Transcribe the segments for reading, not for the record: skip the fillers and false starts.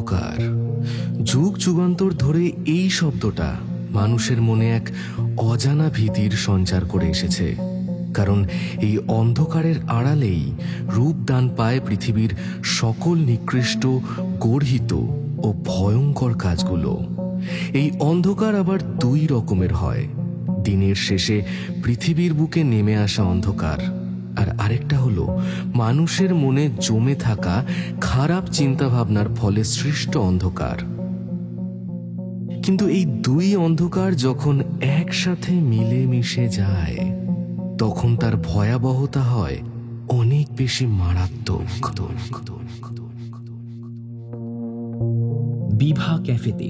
অন্ধকার। যুগ যুগান্তর ধরে এই শব্দটা মানুষের মনে এক অজানা ভীতির সঞ্চার করে এসেছে, কারণ এই অন্ধকারের আড়ালেই রূপদান পায় পৃথিবীর সকল নিকৃষ্ট, গর্হিত ও ভয়ঙ্কর কাজগুলো। এই অন্ধকার আবার দুই রকমের হয়। দিনের শেষে পৃথিবীর বুকে নেমে আসা অন্ধকার, আর আরেকটা হলো মানুষের মনে জমে থাকা খারাপ চিন্তাভাবনার ফলে সৃষ্ট অন্ধকার। কিন্তু এই দুই অন্ধকার যখন একসাথে মিলেমিশে যায়, তখন তার ভয়াবহতা হয় অনেক বেশি মারাত্মক। বিভা ক্যাফেতে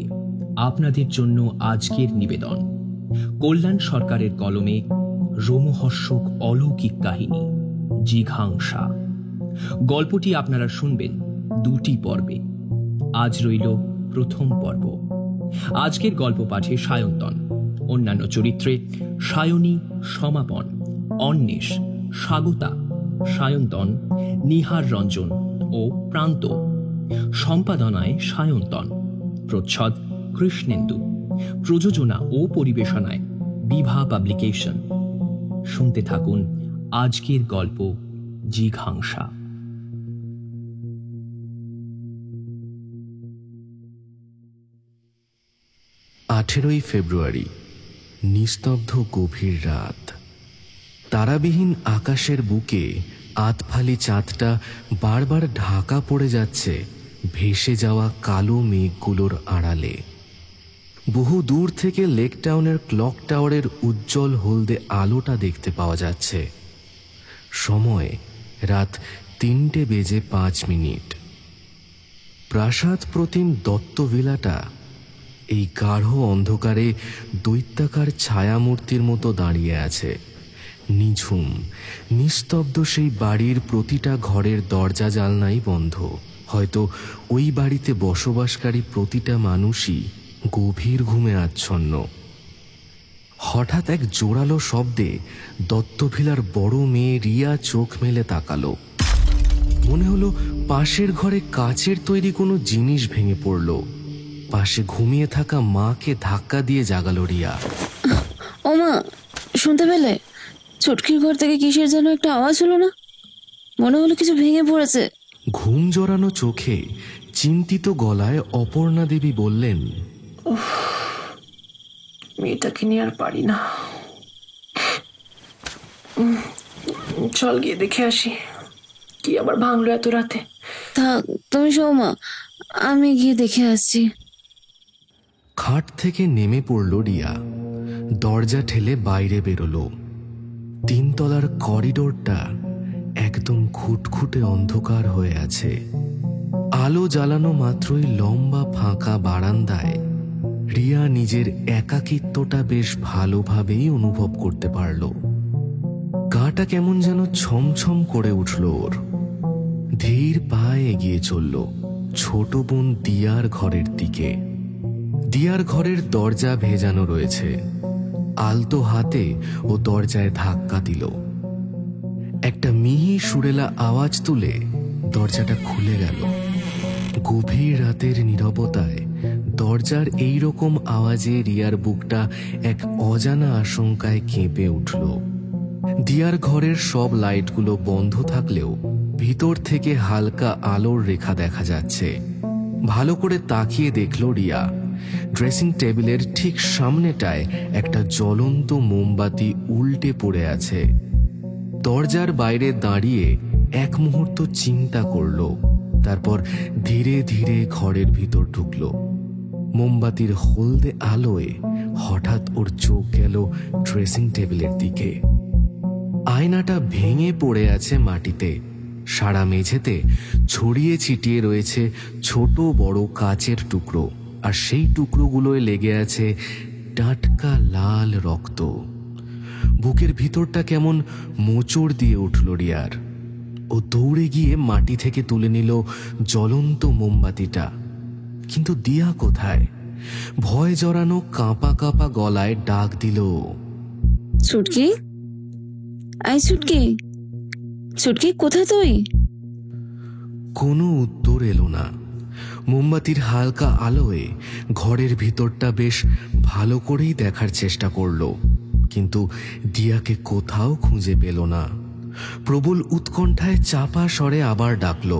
আপনাদের জন্য আজকের নিবেদন কল্যাণ সরকারের কলমে রোমহর্ষক অলৌকিক কাহিনী জিঘাংসা। গল্পটি আপনারা শুনবেন দুটি পর্বে। আজ রইল প্রথম পর্ব। আজকের গল্প পাঠে সায়ন্তন, অন্যান্য চরিত্রে সায়নী, সমাপন, অন্বেষ, স্বাগতা, সায়ন্তন, নিহার রঞ্জন ও প্রান্ত। সম্পাদনায় সায়ন্তন, প্রচ্ছদ কৃষ্ণেন্দু, প্রযোজনা ও পরিবেশনায় বিভা পাবলিকেশন। শুনতে থাকুন আজকের গল্প জিঘাংসা। 18 ফেব্রুয়ারি, নিস্তব্ধ গভীর রাত। তারাবিহীন আকাশের বুকে আতফালি চাঁদটা বারবার ঢাকা পড়ে যাচ্ছে ভেসে যাওয়া কালো মেঘগুলোর আড়ালে। বহু দূর থেকে লেক টাউনের ক্লক টাওয়ারের উজ্জ্বল হলদে আলোটা দেখতে পাওয়া যাচ্ছে। সময় রাত 3:05। প্রাসাদ প্রতিম দত্ত ভিলাটা এই গাঢ় অন্ধকারে দৈত্যাকার ছায়ামূর্তির মতো দাঁড়িয়ে আছে। নিঝুম নিস্তব্ধ সেই বাড়ির প্রতিটা ঘরের দরজা জানলাই বন্ধ। হয়তো ওই বাড়িতে বসবাসকারী প্রতিটা মানুষই গভীর ঘুমে আচ্ছন্ন। হঠাৎ এক জোরালো শব্দে দত্তভিলার বড় মেয়ে রিয়া চোখ মেলে তাকালো। মনে হলো পাশের ঘরে কাচের তৈরি কোনো জিনিস ভেঙে পড়ল। পাশে ঘুমিয়ে থাকা মাকে ধাক্কা দিয়ে জাগালো রিয়া। ও মা, শুনতে পেলে? চটকির ঘর থেকে কিসের যেন একটা আওয়াজ হলো না? মনে হলো কিছু ভেঙে পড়েছে। ঘুম জড়ানো চোখে চিন্তিত গলায় অপর্ণা দেবী বললেন, মেয়েটাকে নিয়ে আর পারি না, চল গিয়ে দেখে আসি কি আবার ভাঙলো এত রাতে। থাক, তুমি শোও মা, আমি গিয়ে দেখে আসছি। খাট থেকে নেমে পড়ল রিয়া। দরজা ঠেলে বাইরে বেরোলো। 3 তলার করিডোরটা একদম খুটখুটে অন্ধকার হয়ে আছে। আলো জ্বালানো মাত্রই লম্বা ফাঁকা বারান্দায় রিয়া নিজের একাকিত্বটা বেশ ভালোভাবেই অনুভব করতে পারল। গাটা কেমন যেন ছমছম করে উঠল ওর। ধীর পায়ে এগিয়ে চলল ছোট বোন দিয়ার ঘরের দিকে। দিয়ার ঘরের দরজা ভেজানো রয়েছে। আলতো হাতে ও দরজায় ধাক্কা দিল। একটা মিহি সুরেলা আওয়াজ তুলে দরজাটা খুলে গেল। গভীর রাতের নীরবতায় দরজার এই রকম আওয়াজে রিয়ার বুকটা এক অজানা আশঙ্কায় কেঁপে উঠল। দিয়ার ঘরের সব লাইটগুলো বন্ধ থাকলেও ভিতর থেকে হালকা আলোর রেখা দেখা যাচ্ছে। ভালো করে তাকিয়ে দেখল রিয়া, ড্রেসিং টেবিলের ঠিক সামনেটায় একটা জ্বলন্ত মোমবাতি উল্টে পড়ে আছে। দরজার বাইরে দাঁড়িয়ে এক মুহূর্ত চিন্তা করল, তারপর ধীরে ধীরে ঘরের ভিতর ঢুকল। মোমবাতির হলদে আলোয় হঠাৎ ওর চোখ গেল ড্রেসিং টেবিলের দিকে। আয়নাটা ভেঙে পড়ে আছে মাটিতে। সারা মেঝেতে ছড়িয়ে ছিটিয়ে রয়েছে ছোট বড় কাচের টুকরো, আর সেই টুকরোগুলোয় লেগে আছে টাটকা লাল রক্ত। বুকের ভিতরটা কেমন মোচড় দিয়ে উঠল রিয়ার। ও দৌড়ে গিয়ে মাটি থেকে তুলে নিল জ্বলন্ত মোমবাতিটা। কিন্তু দিয়া কোথায়? ভয় জড়ানো কাঁপা কাঁপা গলায় ডাক দিল, ছুটকি, আই ছুটকি, ছুটকি কোথায় তুই? কোনো উত্তর এলো না। মোমবাতির হালকা আলোয় ঘরের ভিতরটা বেশ ভালো করেই দেখার চেষ্টা করলো, কিন্তু দিয়াকে কোথাও খুঁজে পেল না। প্রবল উৎকণ্ঠায় চাপা স্বরে আবার ডাকলো,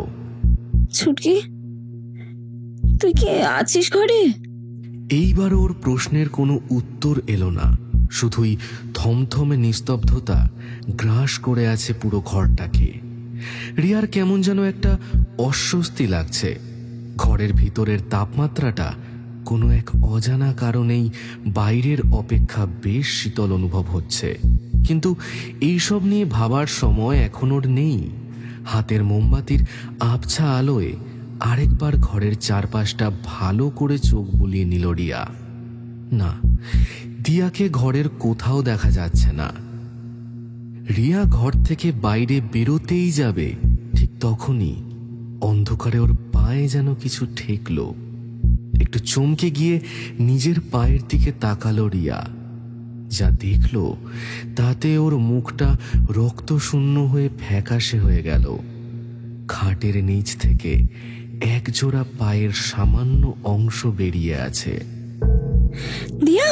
ছুটকি, তুই কি আছিস ঘরে? এইবার ওর প্রশ্নের কোনো উত্তর এলো না, শুধুই থমথমে নিস্তব্ধতা গ্রাস করে আছে পুরো ঘরটাকে। রিয়ার কেমন যেন একটা অস্বস্তি লাগছে। ঘরের ভিতরের তাপমাত্রাটা কোনো এক অজানা কারণেই বাইরের অপেক্ষা বেশ শীতল অনুভব হচ্ছে, কিন্তু এইসব নিয়ে ভাবার সময় এখন ওর নেই। হাতের মোমবাতির আবছা আলোয় আরেকবার ঘরের চারপাশটা ভালো করে চোখ বুলিয়ে নিল রিয়া। না, দিয়াকে ঘরের কোথাও দেখা যাচ্ছে না। রিয়া ঘর থেকে বাইরে বেরোতেই যাবে, ঠিক তখনই অন্ধকারে ওর পায়ে যেন কিছু ঠেকলো। একটু চমকে গিয়ে নিজের পায়ের দিকে তাকালো রিয়া। যা দেখলো তাতে ওর মুখটা রক্তশূন্য হয়ে ফ্যাকাশে হয়ে গেল। খাটের নিচ থেকে একজোড়া পায়ের সামান্য অংশ বেরিয়ে আছে। দিয়া!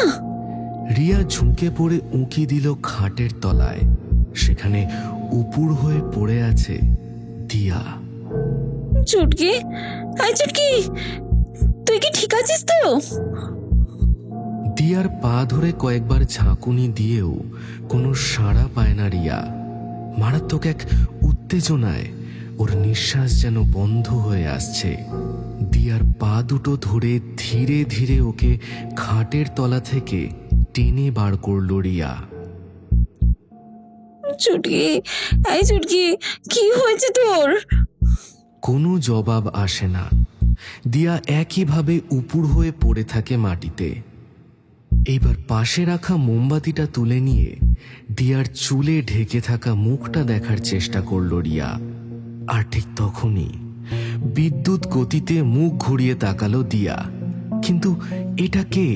রিয়া ঝুঁকে পড়ে উঁকি দিল খাটের তলায়। সেখানে উপুড় হয়ে পড়ে আছে দিয়া। চুটকি, হাই চুটকি, তুই কি ঠিক আছিস তো? দিয়ার পা ধরে কয়েকবার ঝাঁকুনি দিয়েও কোনো সাড়া পায় না রিয়া। মারাত্মক এক উত্তেজনায় ওর নিঃশ্বাস যেন বন্ধ হয়ে আসছে। দিয়ার পা দুটো ধরে ধীরে ধীরে ওকে খাটের তলা থেকে টেনে বার করল রিয়া। চুটকি, হাই চুটকি, কি হয়েছে তোর? কোনো জবাব আসে না। দিয়া একইভাবে উপুড় হয়ে পড়ে থাকে মাটিতে। এইবার পাশে রাখা মোমবাতিটা তুলে নিয়ে দিয়ার চুলে ঢেকে থাকা মুখটা দেখার চেষ্টা করল রিয়া। আর ঠিক তখনই বিদ্যুৎ গতিতে মুখ ঘুরিয়ে তাকালো দিয়া। কিন্তু এটা কে?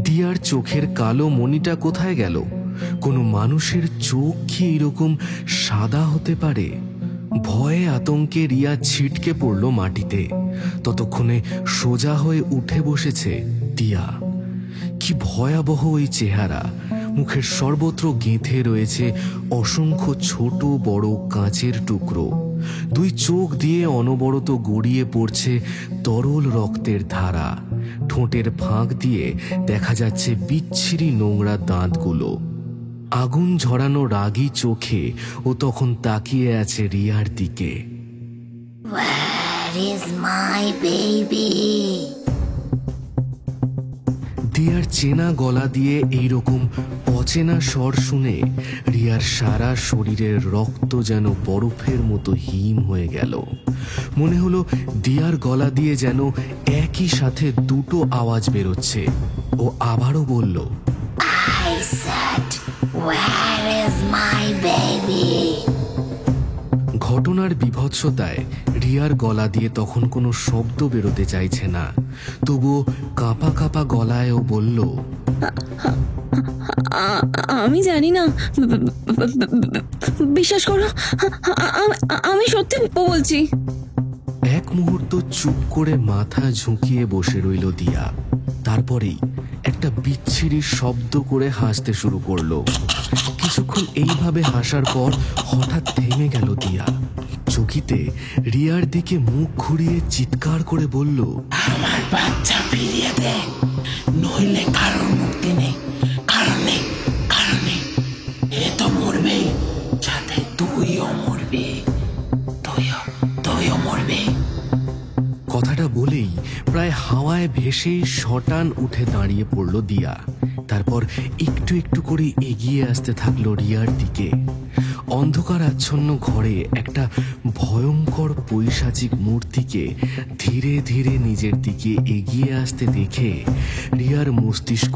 দিয়ার চোখের কালো মণিটা কোথায় গেল? কোনো মানুষের চোখ কি এরকম সাদা হতে পারে? ভয়ে আতঙ্কে রিয়া ছিটকে পড়ল মাটিতে। ততক্ষণে সোজা হয়ে উঠে বসেছে দিয়া। কি ভয়াবহ ওই চেহারা! মুখের সর্বত্র গেঁথে রয়েছে অসংখ্য ছোট বড় কাঁচের টুকরো। দুই চোখ দিয়ে অনবরত গড়িয়ে পড়ছে তরল রক্তের ধারা। ঠোঁটের ফাঁক দিয়ে দেখা যাচ্ছে বিচ্ছিরি নোংরা দাঁতগুলো। আগুন ঝরানো রাগী চোখে ও তখন তাকিয়ে আছে রিয়ার দিকে। Where is my baby? দিয়ার চেনা গলা দিয়ে এইরকম অচেনা স্বর শুনে রিয়ার সারা শরীরের রক্ত যেন বরফের মতো হিম হয়ে গেল। মনে হলো দিয়ার গলা দিয়ে যেন একই সাথে দুটো আওয়াজ বেরোচ্ছে। ও আবারও বলল, I said, where is my baby? ঘটনার বীভৎসতায় রিয়ার গলা দিয়ে তখন কোনো শব্দ বেরোতে চাইছে না। তবুও কাঁপা কাঁপা গলায় ও বলল, আমি জানি না, বিশ্বাস করো, আমি সত্যি বলছি। এক মুহূর্ত চুপ করে মাথা ঝুঁকিয়ে বসে রইল দিয়া। তারপরেই একটা বিচ্ছিরি শব্দ করে হাসতে শুরু করলো। কিছুক্ষণ এইভাবে হাসার পর হঠাৎ থেমে গেল দিয়া। চকিতে রিয়ার দিকে মুখ ঘুরিয়ে চিৎকার করে বলল, আমার বাচ্চা ফিরিয়ে দে, নইলে কারোর মুক্তি নেই, কারণ নেই, কারণ নেই। এ তো মরবে, সাথে তুইও মরবি, তুইও মরবি। কথাটা বলেই প্রায় হাওয়ায় ভেসেই শটান উঠে দাঁড়িয়ে পড়ল দিয়া। তারপর একটু একটু করে এগিয়ে আসতে থাকলো রিয়ার দিকে। অন্ধকার আচ্ছন্ন ঘরে একটা ভয়ঙ্কর পৈশাচিক মূর্তিকে ধীরে ধীরে নিজের দিকে এগিয়ে আসতে দেখে রিয়ার মস্তিষ্ক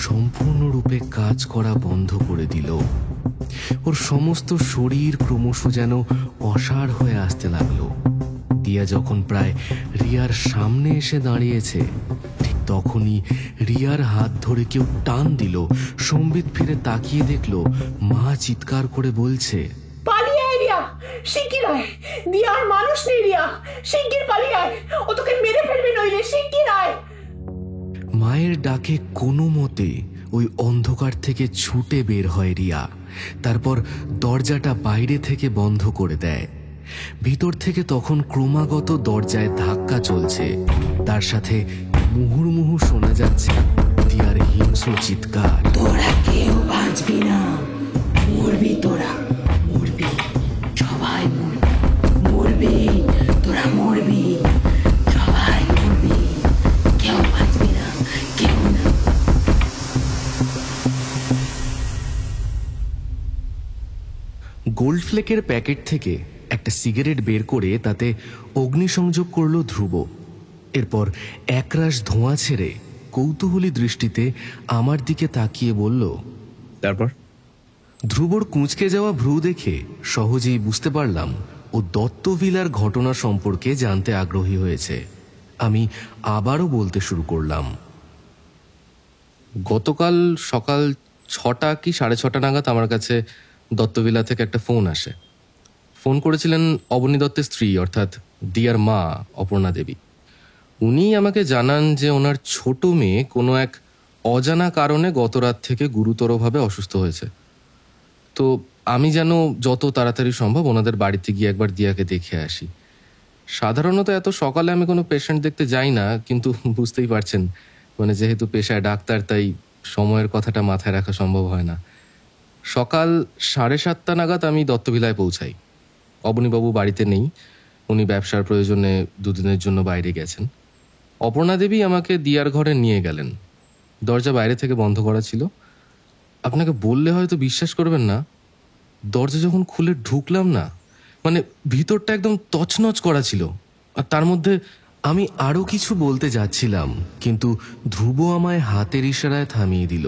সম্পূর্ণরূপে কাজ করা বন্ধ করে দিল। ওর সমস্ত শরীর ক্রমশ যেন অসাড় হয়ে আসতে লাগলো। দিয়া যখন প্রায় রিয়ার সামনে এসে দাঁড়িয়েছে, ঠিক তখনই রিয়ার হাত ধরে কেউ টান দিল। সম্বিত ফিরে তাকিয়ে দেখলো মা চিৎকার করে বলছে, পালিয়ে আয় রিয়া, শিগগির আয়, দিয়া আর মানুষ নেই রিয়া, শিগগির পালিয়ে আয়, ও তোকে মেরে ফেলবে নইলে, শিগগির আয়। মায়ের ডাকে কোনো মতে ওই অন্ধকার থেকে ছুটে বের হয় রিয়া। তারপর দরজাটা বাইরে থেকে বন্ধ করে দেয়। ভিতর থেকে তখন ক্রমাগত দরজায় ধাক্কা চলছে, তার সাথে মুহুর্মুহু শোনা যাচ্ছে দিয়ার হিংস্র চিৎকার। তোরা কেউ বাঁচবি না, মরবি তোরা, মরবি, সবাই মরবি, মরবি, তোরা মরবি, সবাই মরবি, কেউ বাঁচবি না, কেউ না। গোল্ডফ্লেকের প্যাকেট থেকে একটা সিগারেট বের করে তাতে অগ্নিসংযোগ করল ধ্রুব। এরপর একরাশ ধোঁয়া ছেড়ে কৌতূহলী দৃষ্টিতে আমার দিকে তাকিয়ে বলল, তারপর? ধ্রুবর কুঁচকে যাওয়া ভ্রু দেখে সহজেই বুঝতে পারলাম ও দত্তভিলার ঘটনা সম্পর্কে জানতে আগ্রহী হয়েছে। আমি আবারও বলতে শুরু করলাম, গতকাল সকাল 6টা কি 6:30 নাগাদ আমার কাছে দত্তভিলা থেকে একটা ফোন আসে। ফোন করেছিলেন অবনী দত্তের স্ত্রী, অর্থাৎ দিয়ার মা অপর্ণা দেবী। উনি আমাকে জানান যে ওনার ছোট মেয়ে কোনো এক অজানা কারণে গত রাত থেকে গুরুতরভাবে অসুস্থ হয়েছে। তো আমি যেন যত তাড়াতাড়ি সম্ভব ওনাদের বাড়িতে গিয়ে একবার দিয়াকে দেখে আসি। সাধারণত এত সকালে আমি কোনো পেশেন্ট দেখতে যাই না, কিন্তু বুঝতেই পারছেন, মানে যেহেতু পেশায় ডাক্তার, তাই সময়ের কথাটা মাথায় রাখা সম্ভব হয় না। সকাল 7:30 নাগাদ আমি দত্তভিলায় পৌঁছাই। অবনীবাবু বাড়িতে নেই, উনি ব্যবসার প্রয়োজনে 2 দিনের জন্য বাইরে গেছেন। অপর্ণা দেবী আমাকে দিয়ার ঘরে নিয়ে গেলেন। দরজা বাইরে থেকে বন্ধ করা ছিল। আপনাকে বললে হয়তো বিশ্বাস করবেন না, দরজা যখন খুলে ঢুকলাম না, মানে ভিতরটা একদম তছনছ করা ছিল। আর তার মধ্যে আমি আরও কিছু বলতে যাচ্ছিলাম, কিন্তু ধ্রুব আমায় হাতের ইশারায় থামিয়ে দিল।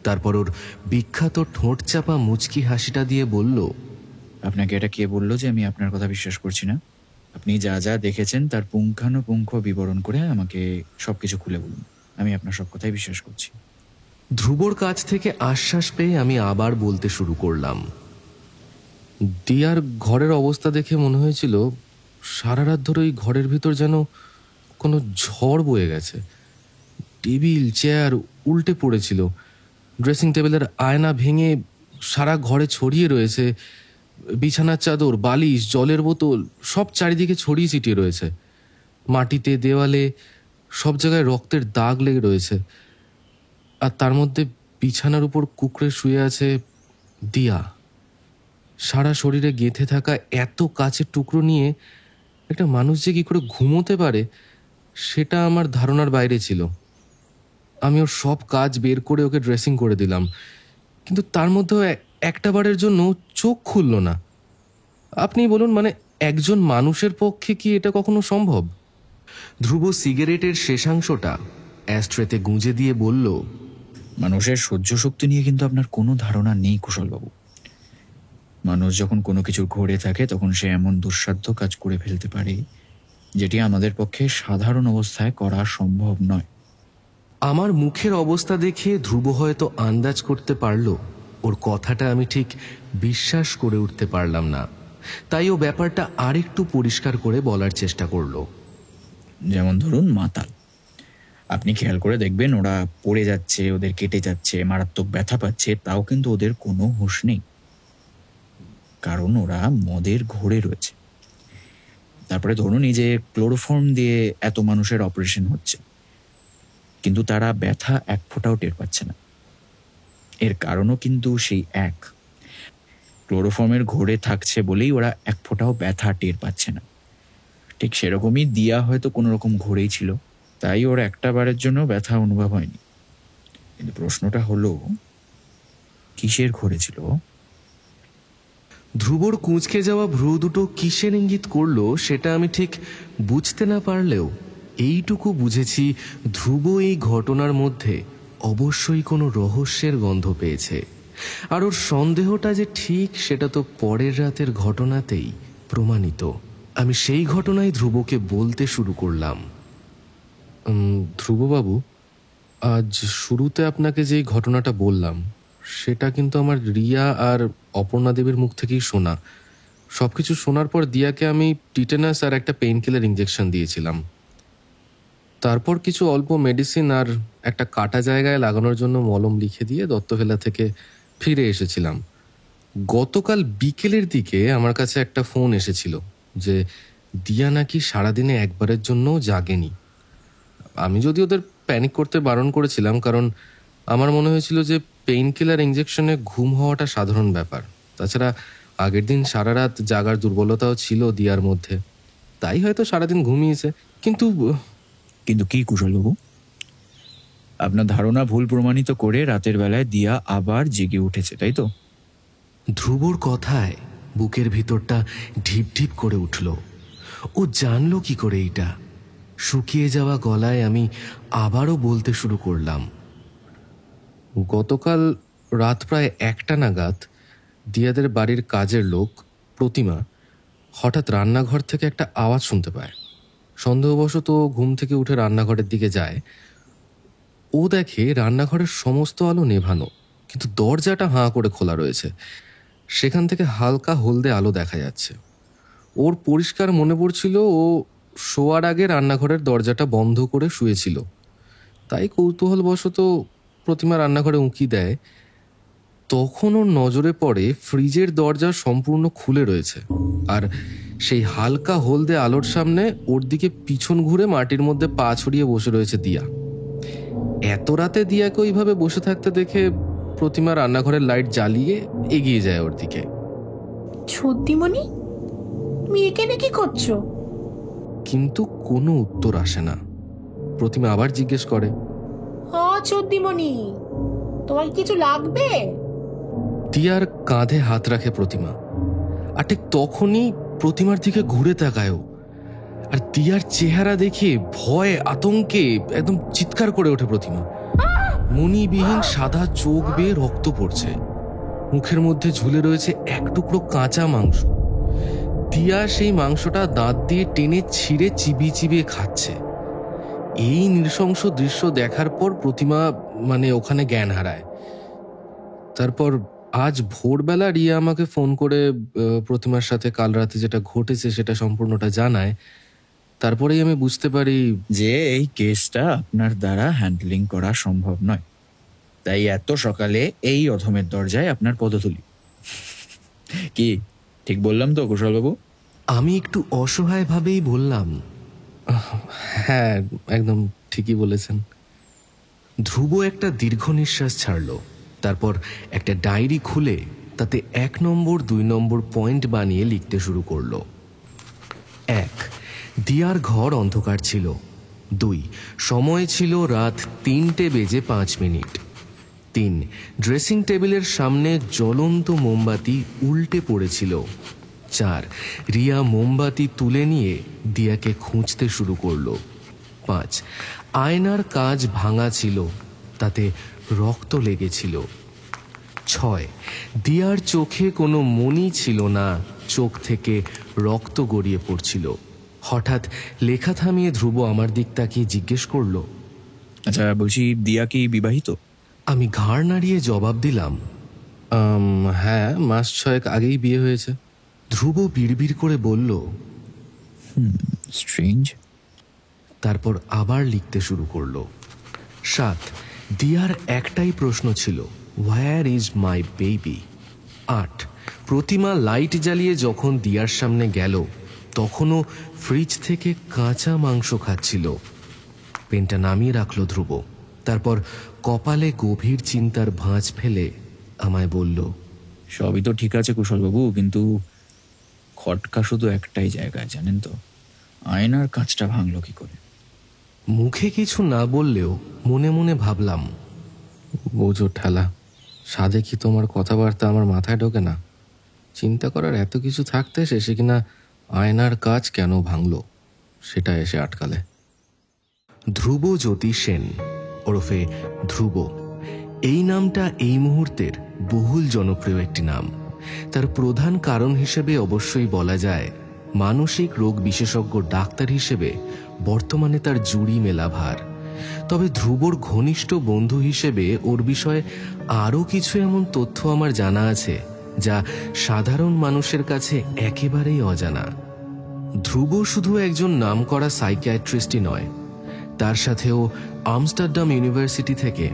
তারপর ওর বিখ্যাত ঠোঁট চাপা মুচকি হাসিটা দিয়ে বলল, আপনাকে এটা কে বললো যে আমি আপনার কথা বিশ্বাস করছি না? আপনি যা যা দেখেছেন তার পুঙ্খানুপুঙ্খ বিবরণ করে আমাকে সবকিছু খুলে বলুন, আমি আপনার সব কথাই বিশ্বাস করছি। ধ্রুবর কাছ থেকে আশ্বাস পেয়ে আমি আবার বলতে শুরু করলাম। দিয়ার ঘরের অবস্থা দেখে মনে হয়েছিল সারা রাত ধরে ওই ঘরের ভিতর যেন কোনো ঝড় বয়ে গেছে। টেবিল চেয়ার উল্টে পড়েছিল, ড্রেসিং টেবিলের আয়না ভেঙে সারা ঘরে ছড়িয়ে রয়েছে, বিছানার চাদর, বালিশ, জলের বোতল সব চারিদিকে ছড়িয়ে ছিটিয়ে রয়েছে। মাটিতে, দেওয়ালে সব জায়গায় রক্তের দাগ লেগে রয়েছে। আর তার মধ্যে বিছানার উপর কুঁকড়ে শুয়ে আছে দিয়া। সারা শরীরে গেঁথে থাকা এত কাচের টুকরো নিয়ে একটা মানুষ যে কি করে ঘুমোতে পারে সেটা আমার ধারণার বাইরে ছিল। আমি ওর সব কাজ বের করে ওকে ড্রেসিং করে দিলাম, কিন্তু তার মধ্যেও একটা বারের জন্য চোখ খুলল না। আপনি বলুন, মানে একজন মানুষের পক্ষে কি এটা কখনো সম্ভব? ধ্রুব সিগারেটের শেষাংশটা অ্যাস্ট্রেতে গুঁজে দিয়ে বলল, মানুষের সহ্য শক্তি নিয়ে কিন্তু আপনার কোনো ধারণা নেই কুশলবাবু। মানুষ যখন কোনো কিছু ঘরে থাকে তখন সে এমন দুঃসাধ্য কাজ করে ফেলতে পারে যেটি আমাদের পক্ষে সাধারণ অবস্থায় করা সম্ভব নয়। আমার মুখের অবস্থা দেখে ধ্রুব হয়তো আন্দাজ করতে পারল ওর কথাটা আমি ঠিক বিশ্বাস করে উঠতে পারলাম না, তাই ও ব্যাপারটা আরেকটু পরিষ্কার করে বলার চেষ্টা করলো। যেমন ধরুন মাতাল, আপনি খেয়াল করে দেখবেন ওরা পড়ে যাচ্ছে, ওদের কেটে যাচ্ছে, মারাত্মক ব্যথা পাচ্ছে, তাও কিন্তু ওদের কোনো হুঁশ নেই, কারণ ওরা মদের ঘোরে রয়েছে। তারপরে ধরুন এই যে ক্লোরোফর্ম দিয়ে এত মানুষের অপারেশন হচ্ছে, কিন্তু তারা ব্যথা এক ফোঁটাও টের পাচ্ছে না। এর কারণও কিন্তু সেই এক, ক্লোরোফর্মের ঘোরে থাকছে বলেই ওরা এক ফোঁটাও ব্যথা টের পাচ্ছে না। ঠিক সেরকমই দিয়া হয়তো কোনো রকম ঘোরেই ছিল, তাই ওর একটা বারের জন্য ব্যথা অনুভব হয়নি। কিন্তু প্রশ্নটা হলো, কিসের ঘোরে ছিল? ধ্রুবর কুঁচকে যাওয়া ভ্রু দুটো কিসের ইঙ্গিত করলো সেটা আমি ঠিক বুঝতে না পারলেও এইটুকু বুঝেছি, ধ্রুব এই ঘটনার মধ্যে অবশ্যই কোনো রহস্যের গন্ধ পেয়েছে। আর ওর সন্দেহটা যে ঠিক সেটা তো পরের রাতের ঘটনাতেই প্রমাণিত। আমি সেই ঘটনায় ধ্রুবকে বলতে শুরু করলাম, ধ্রুববাবু, আজ শুরুতে আপনাকে যেই ঘটনাটা বললাম সেটা কিন্তু আমার রিয়া আর অপর্ণা দেবীর মুখ থেকেই শোনা। সবকিছু শোনার পর দিয়াকে আমি টিটেনাস আর একটা পেইন কিলার ইঞ্জেকশন দিয়েছিলাম। তারপর কিছু অল্প মেডিসিন আর একটা কাটা জায়গায় লাগানোর জন্য মলম লিখে দিয়ে দত্তভেলা থেকে ফিরে এসেছিলাম। গতকাল বিকেলের দিকে আমার কাছে একটা ফোন এসেছিল যে দিয়া নাকি সারাদিনে একবারের জন্যও জাগেনি। আমি যদি ওদের প্যানিক করতে বারণ করেছিলাম, কারণ আমার মনে হয়েছিল যে পেইন কিলার ইঞ্জেকশনে ঘুম হওয়াটা সাধারণ ব্যাপার। তাছাড়া আগের দিন সারা রাত জাগার দুর্বলতাও ছিল দিয়ার মধ্যে, তাই হয়তো সারাদিন ঘুমিয়েছে। কিন্তু কিন্তু কি কুশলবাবু, আপনার ধারণা ভুল প্রমাণিত করে রাতের বেলায় দিয়া আবার জেগে উঠেছে, তাই তো? ধ্রুবর কথায় বুকের ভিতরটা ঢিপ ঢিপ করে উঠল। ও জানলো কি করে এটা? শুকিয়ে যাওয়া গলায় আমি আবারও বলতে শুরু করলাম। গতকাল রাত প্রায় 1টা নাগাদ দিয়াদের বাড়ির কাজের লোক প্রতিমা হঠাৎ রান্নাঘর থেকে একটা আওয়াজ শুনতে পায়। সন্দেহবশত ঘুম থেকে উঠে রান্নাঘরের দিকে যায়। ও দেখে রান্নাঘরের সমস্ত আলো নেভানো, কিন্তু দরজাটা হাঁ করে খোলা রয়েছে। সেখান থেকে হালকা হলদে আলো দেখা যাচ্ছে। ওর পরিষ্কার মনে পড়ছিল ও শোয়ার আগে রান্নাঘরের দরজাটা বন্ধ করে শুয়েছিল। তাই কৌতূহলবশত প্রতিমা রান্নাঘরে উঁকি দেয়। তখন ওর নজরে পড়ে ফ্রিজের দরজা সম্পূর্ণ খুলে রয়েছে, আর সেই হালকা হলদে আলোর সামনে ওর দিকে পিছন ঘুরে মাটির মধ্যে পা ছড়িয়ে বসে রয়েছে দিয়া। এত রাতে দিয়াকে ওইভাবে বসে থাকতে দেখে প্রতিমা রান্নাঘরের লাইট জ্বালিয়ে এগিয়ে যায় ওর দিকে। ছদ্দিমণি, তুমি এখানে কি করছো? কিন্তু কোনো উত্তর আসে না। প্রতিমা আবার জিজ্ঞেস করে, ছদ্দিমণি, তোমার কিছু লাগবে? দিয়ার কাঁধে হাত রাখে প্রতিমা, আর ঠিক তখনই প্রতিমার দিকে ঘুরে তাকায়। আর দিয়ার চেহারা দেখে ভয়ে আতঙ্কে একদম চিৎকার করে ওঠে প্রতিমা। মণিবিহীন সাদা চোখ বেয়ে রক্ত পড়ছে, মুখের মধ্যে ঝুলে রয়েছে এক টুকরো কাঁচা মাংস। দিয়া সেই মাংসটা দাঁত দিয়ে টেনে ছিঁড়ে চিবিয়ে চিবিয়ে খাচ্ছে। এই নৃশংস দৃশ্য দেখার পর প্রতিমা ওখানে জ্ঞান হারায়। তারপর আজ ভোরবেলা রিয়া আমাকে ফোন করে প্রতিমার সাথে কাল রাতে যেটা ঘটেছে সেটা সম্পূর্ণটা জানায়। তারপরেই আমি বুঝতে পারি যে এই কেসটা আপনার দ্বারা হ্যান্ডলিং করা সম্ভব নয়, তাই এত সকালে এই অধমের দরজায় আপনার পদধূলি। কি ঠিক বললাম তো কুশলবাবু? আমি একটু অসহায়ভাবেই বললাম, হ্যাঁ একদম ঠিকই বলেছেন। ধ্রুব একটা দীর্ঘ নিঃশ্বাস ছাড়ল। তারপর একটা ডায়েরি খুলে তাতে 1 নম্বর 2 নম্বর পয়েন্ট বানিয়ে লিখতে শুরু করলো। 1. দিয়ার ঘর অন্ধকার ছিল। 2. সময় ছিল রাত 3:05। 3. ড্রেসিং টেবিলের সামনে জ্বলন্ত মোমবাতি উল্টে পড়েছিল। 4. রিয়া মোমবাতি তুলে নিয়ে দিয়াকে খুঁজতে শুরু করলো। 5. আয়নার কাঁচ ভাঙা ছিল, তাতে রক্ত লেগেছিল। 6. দিয়ার চোখে কোনো মণি ছিল না, চোখ থেকে রক্ত গড়িয়ে পড়ছিল। হঠাৎ লেখা থামিয়ে ধ্রুব আমার দিক তাকিয়ে জিজ্ঞেস করলো, আচ্ছা বলছি, দিয়া কি বিবাহিত? আমি ঘাড় নাড়িয়ে জবাব দিলাম, হ্যাঁ 6 মাস আগেই বিয়ে হয়েছে। ধ্রুব বিড়বিড় করে বলল, স্ট্রেঞ্জ। তারপর আবার লিখতে শুরু করলো। 7. দিয়ার একটাই প্রশ্ন ছিল, where is my baby. 8. Pratima light জ্বালিয়ে যখন দিয়ার সামনে গেল তখনও ফ্রিজ থেকে কাঁচা মাংস খাচ্ছিল। পেনটা নামিয়ে রাখলো ধ্রুব। তারপর কপালে গভীর চিন্তার ভাঁজ ফেলে আমায় বলল, সবই তো ঠিক আছে কুশলবাবু, কিন্তু খটকা শুধু একটাই জায়গায়, জানেন তো? আয়নার কাঁচটা ভাঙলো কি করে? মুখে কিছু না বললেও মনে মনে ভাবলাম, বোঝো ঠেলা, সাধে কি তোমার কথাবার্তা আমার মাথায় ঢোকে না? চিন্তা করার এত কিছু থাকতে শেষে কিনা আয়নার কাঁচ কেন ভাঙলো সেটা এসে আটকালে। ধ্রুবজ্যোতি সেন ওরফে ধ্রুব, এই নামটা এই মুহূর্তের বহুল জনপ্রিয় একটি নাম। তার প্রধান কারণ হিসেবে অবশ্যই বলা যায় মানসিক রোগ বিশেষজ্ঞ ডাক্তার হিসেবে বর্তমানে তার জুড়ি মেলা ভার। তবে ধ্রুবর ঘনিষ্ঠ বন্ধু হিসেবে ওর বিষয়ে আরও কিছু এমন তথ্য আমার জানা আছে যা সাধারণ মানুষের কাছে একেবারেই অজানা। ধ্রুব শুধু একজন নামকরা সাইকিয়াট্রিস্টই নয়, তার সাথেও আমস্টারডাম ইউনিভার্সিটি থেকে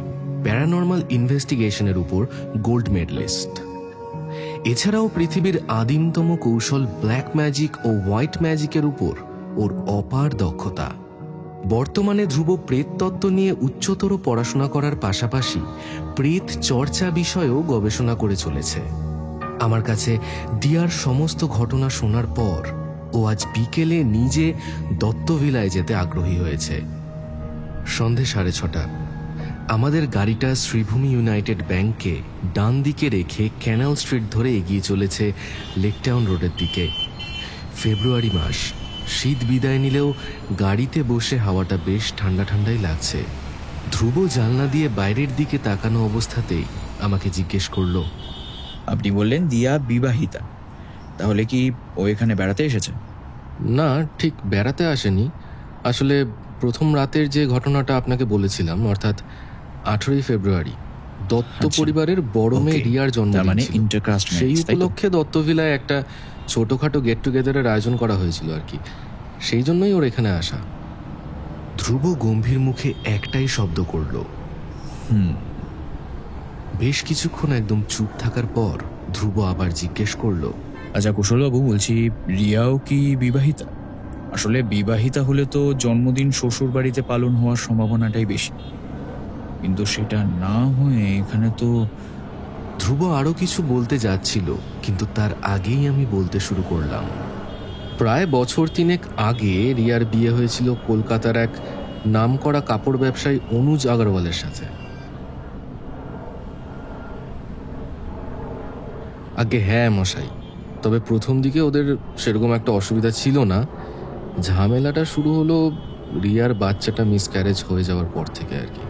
প্যারানর্মাল ইনভেস্টিগেশনের উপর গোল্ড মেডেলিস্ট। এছাড়াও পৃথিবীর আদিমতম কৌশল ব্ল্যাক ম্যাজিক ও হোয়াইট ম্যাজিকের উপর ওর অপার দক্ষতা। বর্তমানে ধ্রুব প্রেততত্ত্ব নিয়ে উচ্চতর পড়াশোনা করার পাশাপাশি প্রেত চর্চা বিষয়েও গবেষণা করে চলেছে। আমার কাছে দিয়ার সমস্ত ঘটনা শোনার পর ও আজ বিকেলে নিজে দত্তভিলায় যেতে আগ্রহী হয়েছে। সন্ধে 6:30। আমাদের গাড়িটা শ্রীভূমি ইউনাইটেড ব্যাংকে ডান দিকে রেখে ক্যানাল স্ট্রিট ধরে এগিয়ে চলেছে লেকটাউন রোডের দিকে। ফেব্রুয়ারি মাস, শীত বিদায় নিলেও গাড়িতে বসে হাওয়াটা বেশ ঠান্ডা ঠান্ডাই লাগছে। ধ্রুব জানলা দিয়ে বাইরের দিকে তাকানো অবস্থাতেই আমাকে জিজ্ঞেস করলো, আপনি বললেন দিয়া বিবাহিতা, তাহলে কি ও এখানে বেড়াতে এসেছে? না, ঠিক বেড়াতে আসেনি। আসলে প্রথম রাতের যে ঘটনাটা আপনাকে বলেছিলাম, অর্থাৎ 8ই ফেব্রুয়ারি দত্ত পরিবারের বড় মেয়ে রিয়ার জন্মদিন ছিল। সেই উপলক্ষে দত্তভিলায় একটা ছোটখাটো গেট টুগেদারের আয়োজন করা হয়েছিল আর কি, সেই জন্যই ওর এখানে আসা। ধ্রুব গম্ভীর মুখে একটাই শব্দ করল, বেশ কিছুক্ষণ একদম চুপ থাকার পর ধ্রুব আবার জিজ্ঞেস করলো, আচ্ছা কুশলবাবু, বলছি রিয়াও কি বিবাহিতা? আসলে বিবাহিতা হলে তো জন্মদিন শ্বশুর বাড়িতে পালন হওয়ার সম্ভাবনাটাই বেশি, কিন্তু সেটা না হয়ে এখানে তো। ধ্রুব আরো কিছু বলতে যাচ্ছিল, কিন্তু তার আগেই আমি বলতে শুরু করলাম। প্রায় বছর 3 আগে রিয়ার বিয়ে হয়েছিল কলকাতার এক নামকরা কাপড় ব্যবসায়ী অনুজ আগরওয়ালের সাথে। আগে হ্যাঁ মশাই, তবে প্রথম দিকে ওদের সেরকম একটা অসুবিধা ছিল না। ঝামেলাটা শুরু হলো রিয়ার বাচ্চাটা মিসক্যারেজ হয়ে যাওয়ার পর থেকে আর কি।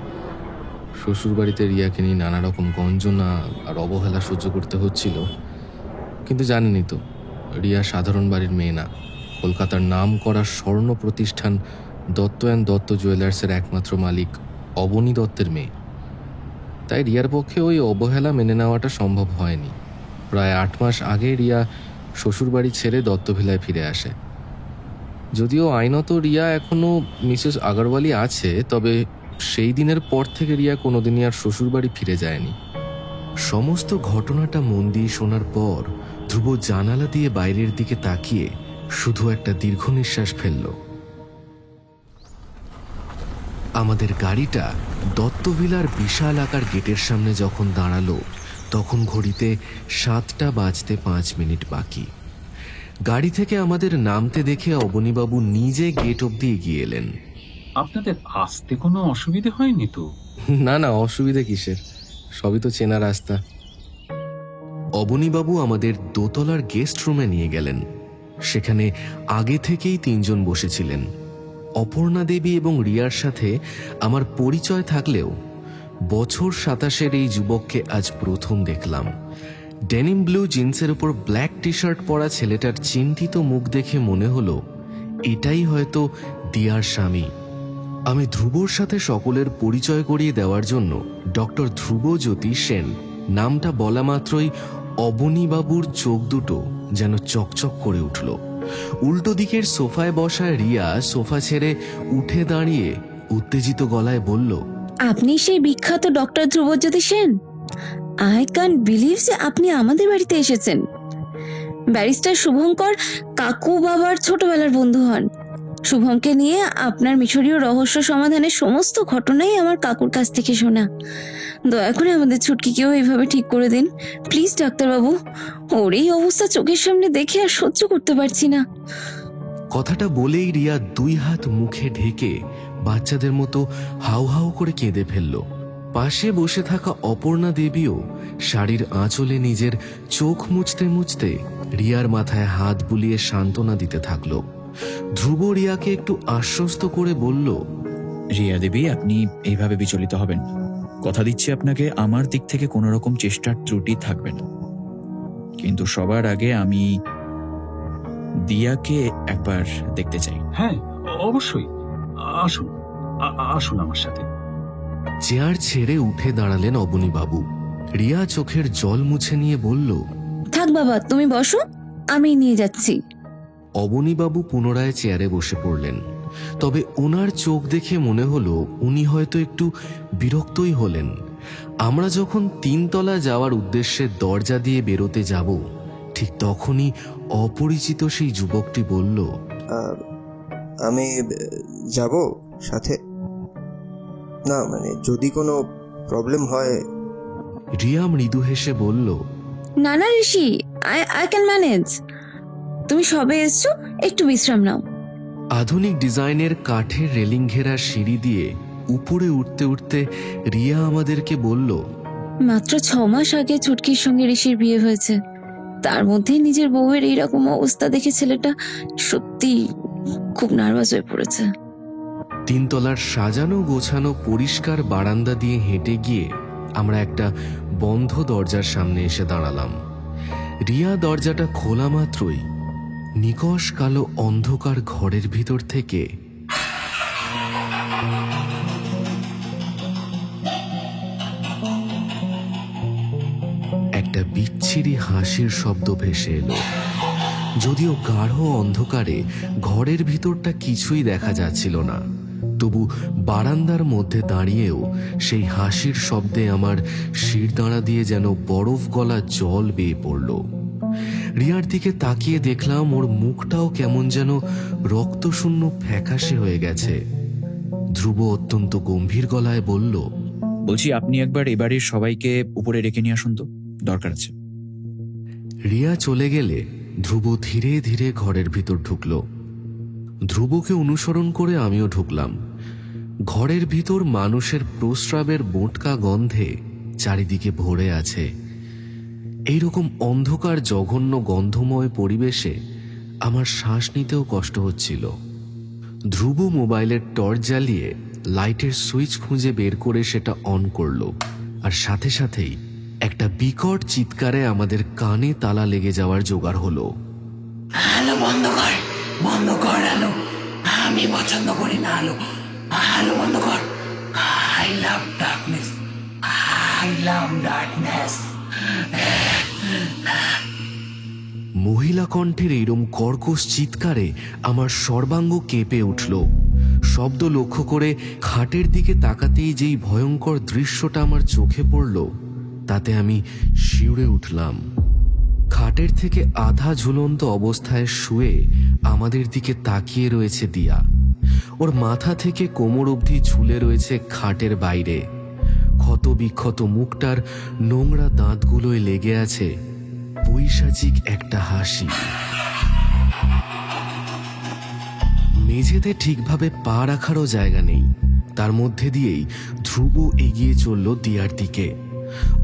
শ্বশুরবাড়িতে রিয়াকে নিয়ে নানা রকম গঞ্জনা আর অবহেলা সহ্য করতে হচ্ছিল। কিন্তু জানেনই তো, রিয়া সাধারণ বাড়ির মেয়ে না, কলকাতার নাম করা স্বর্ণ প্রতিষ্ঠান দত্ত অ্যান্ড দত্ত জুয়েলার্সের একমাত্র মালিক অবনী দত্তের মেয়ে। তাই রিয়ার পক্ষে ওই অবহেলা মেনে নেওয়াটা সম্ভব হয়নি। প্রায় 8 মাস আগে রিয়া শ্বশুরবাড়ি ছেড়ে দত্তভিলায় ফিরে আসে। যদিও আইনত রিয়া এখনো মিসেস আগরওয়ালি আছে, তবে সেই দিনের পর থেকে রিয়া কোনোদিনই আর শ্বশুরবাড়ি ফিরে যায়নি। সমস্ত ঘটনাটা মন দিয়ে শোনার পর ধ্রুব জানালা দিয়ে বাইরের দিকে তাকিয়ে শুধু একটা দীর্ঘ নিঃশ্বাস ফেলল। আমাদের গাড়িটা দত্তভিলার বিশাল আকার গেটের সামনে যখন দাঁড়ালো, তখন ঘড়িতে 7টা বাজতে 5 মিনিট বাকি। গাড়ি থেকে আমাদের নামতে দেখে অবনীবাবু নিজে গেট অব্দি এগিয়ে এলেন। আপনাদের আসতে কোনো অসুবিধে হয়নি তো? না না, অসুবিধে কিসের, সবই তো চেনা রাস্তা। অবনীবাবু আমাদের দোতলার গেস্ট রুমে নিয়ে গেলেন। সেখানে আগে থেকেই 3 জন বসেছিলেন। অপর্ণা দেবী এবং রিয়ার সাথে আমার পরিচয় থাকলেও বছর 27-এর এই যুবককে আজ প্রথম দেখলাম। ডেনিম ব্লু জিন্সের উপর ব্ল্যাক টি শার্ট পরা ছেলেটার চিন্তিত মুখ দেখে মনে হলো এটাই হয়তো দিয়ার স্বামী। আমি ধ্রুবর সাথে সকলের পরিচয় করিয়ে দেওয়ার জন্য ডক্টর ধ্রুবজ্যোতি সেন নামটা বলা মাত্রই অবনীবাবুর চোখ দুটো যেন চকচক করে উঠল। উল্টো দিকের সোফায় বসা রিয়া সোফা ছেড়ে উঠে দাঁড়িয়ে উত্তেজিত গলায় বলল, আপনি সেই বিখ্যাত doctor Dhrubajyoti Sen? I can't believe যে আপনি আমাদের বাড়িতে এসেছেন। ব্যারিস্টার শুভঙ্কর কাকু বাবার ছোটবেলার বন্ধু হন। শুভমকে নিয়ে আপনার মিশরীয় রহস্য সমাধানের সমস্ত ঘটনাই আমার কাকুর কাছ থেকে শোনা। দয়া করে আমাদের ছুটকিকেও এইভাবে ঠিক করে দিন প্লিজ ডাক্তারবাবু। ওর এই অবস্থা চোখের সামনে দেখে আর সহ্য করতে পারছি না। কথাটা বলেই রিয়া 2 হাত মুখে ঢেকে বাচ্চাদের মতো হাউ হাউ করে কেঁদে ফেলল। পাশে বসে থাকা অপর্ণা দেবীও শাড়ির আঁচলে নিজের চোখ মুছতে মুছতে রিয়ার মাথায় হাত বুলিয়ে সান্ত্বনা দিতে থাকলো। ধ্রুব রিয়াকে একটু আশ্বস্ত করে বলল, রিয়া দেবী, আপনি এইভাবে বিচলিত হবেন। কথা দিচ্ছি আপনাকে, আমার দিক থেকে কোনো রকম চেষ্টার ত্রুটি থাকবে না। কিন্তু সবার আগে আমি দিয়াকে একবার দেখতে চাই। হ্যাঁ অবশ্যই, আসুন আসুন আমার সাথে। চেয়ার ছেড়ে উঠে দাঁড়ালেন অবনীবাবু। রিয়া চোখের জল মুছে নিয়ে বলল, বাবা তুমি বসো, আমি নিয়ে যাচ্ছি। অবনীবাবু পুনরায় চেয়ারে বসে পড়লেন। তবে ওনার চোখ দেখে মনে হলো উনি হয়তো একটু বিরক্তই হলেন। আমরা যখন 3 তলা যাওয়ার উদ্দেশ্যে দরজা দিয়ে বেরোতে যাব, ঠিক তখনই অপরিচিত সেই যুবকটি বলল, আমি যাব সাথে? না মানে যদি কোনো প্রবলেম হয়। রিয়া মৃদু হেসে বলল, না না ঋষি, আই ক্যান ম্যানেজ। তুমি সবে এসছো, একটু বিশ্রাম নাও। আধুনিক ডিজাইনের কাঠের রেলিং ঘেরা সিঁড়ি দিয়ে উপরে উঠতে উঠতে রিয়া আমাদেরকে বলল, মাত্র 6 মাস আগে ছুটকির সঙ্গে ঋষির বিয়ে হয়েছে, তার মধ্যেই নিজের বউয়ের এইরকম অবস্থা দেখে ছেলেটা সত্যি খুব নার্ভাস হয়ে পড়েছে। 3 তলার সাজানো গোছানো পরিষ্কার বারান্দা দিয়ে হেঁটে গিয়ে আমরা একটা বন্ধ দরজার সামনে এসে দাঁড়ালাম। রিয়া দরজাটা খোলা মাত্রই নিকষ কালো অন্ধকার ঘরের ভিতর থেকে একটা বিচ্ছিরি হাসির শব্দ ভেসে এলো। যদিও গাঢ় অন্ধকারে ঘরের ভিতরটা কিছুই দেখা যাচ্ছিল না, তবু বারান্দার মধ্যে দাঁড়িয়েও সেই হাসির শব্দে আমার শিরদাঁড়া দিয়ে যেন বরফ গলা জল বেয়ে পড়ল। রিয়ার দিকে তাকিয়ে দেখলাম ওর মুখটাও কেমন যেন রক্তশূন্য ফ্যাকাশে হয়ে গেছে। ধ্রুব অত্যন্ত গম্ভীর গলায় বলল, বলছি আপনি একবার এবাড়ির সবাইকে উপরে ডেকে নিয়ে আসুন তো, দরকার আছে। রিয়া চলে গেলে ধ্রুব ধীরে ধীরে ঘরের ভিতর ঢুকল। ধ্রুবকে অনুসরণ করে আমিও ঢুকলাম। ঘরের ভিতর মানুষের প্রস্রাবের বোঁটকা গন্ধে চারিদিকে ভরে আছে। এইরকম অন্ধকার জঘন্য গন্ধময় পরিবেশে আমার শ্বাস নিতেও কষ্ট হচ্ছিল। ধ্রুব মোবাইলের টর্চ জ্বালিয়ে লাইটের সুইচ খুঁজে বের করে সেটা অন করল, আর সাথে সাথেই একটা বিকট চিৎকারে আমাদের কানে তালা লেগে যাওয়ার জোগাড় হলো। আলো বন্ধ কর, বন্ধ কর আলো, আমি পছন্দ করি না আলো, আলো বন্ধ কর। I love darkness, I love darkness. মহিলা কণ্ঠের এইরম কর্কশ চিৎকারে আমার সর্বাঙ্গ কেঁপে উঠল। শব্দ লক্ষ্য করে খাটের দিকে তাকাতেই যেই ভয়ঙ্কর দৃশ্যটা আমার চোখে পড়ল, তাতে আমি শিউরে উঠলাম। খাটের থেকে আধা ঝুলন্ত অবস্থায় শুয়ে আমাদের দিকে তাকিয়ে রয়েছে দিয়া। ওর মাথা থেকে কোমর অবধি ঝুলে রয়েছে খাটের বাইরে। ক্ষত বিক্ষত মুখটার নোংরা দাঁতগুলোয় লেগে আছে পৈশাচিক একটা হাসি। মেঝেতে ঠিকভাবে পা রাখারও জায়গা নেই, তার মধ্যে দিয়েই ধ্রুব এগিয়ে চলল দিয়ার দিকে।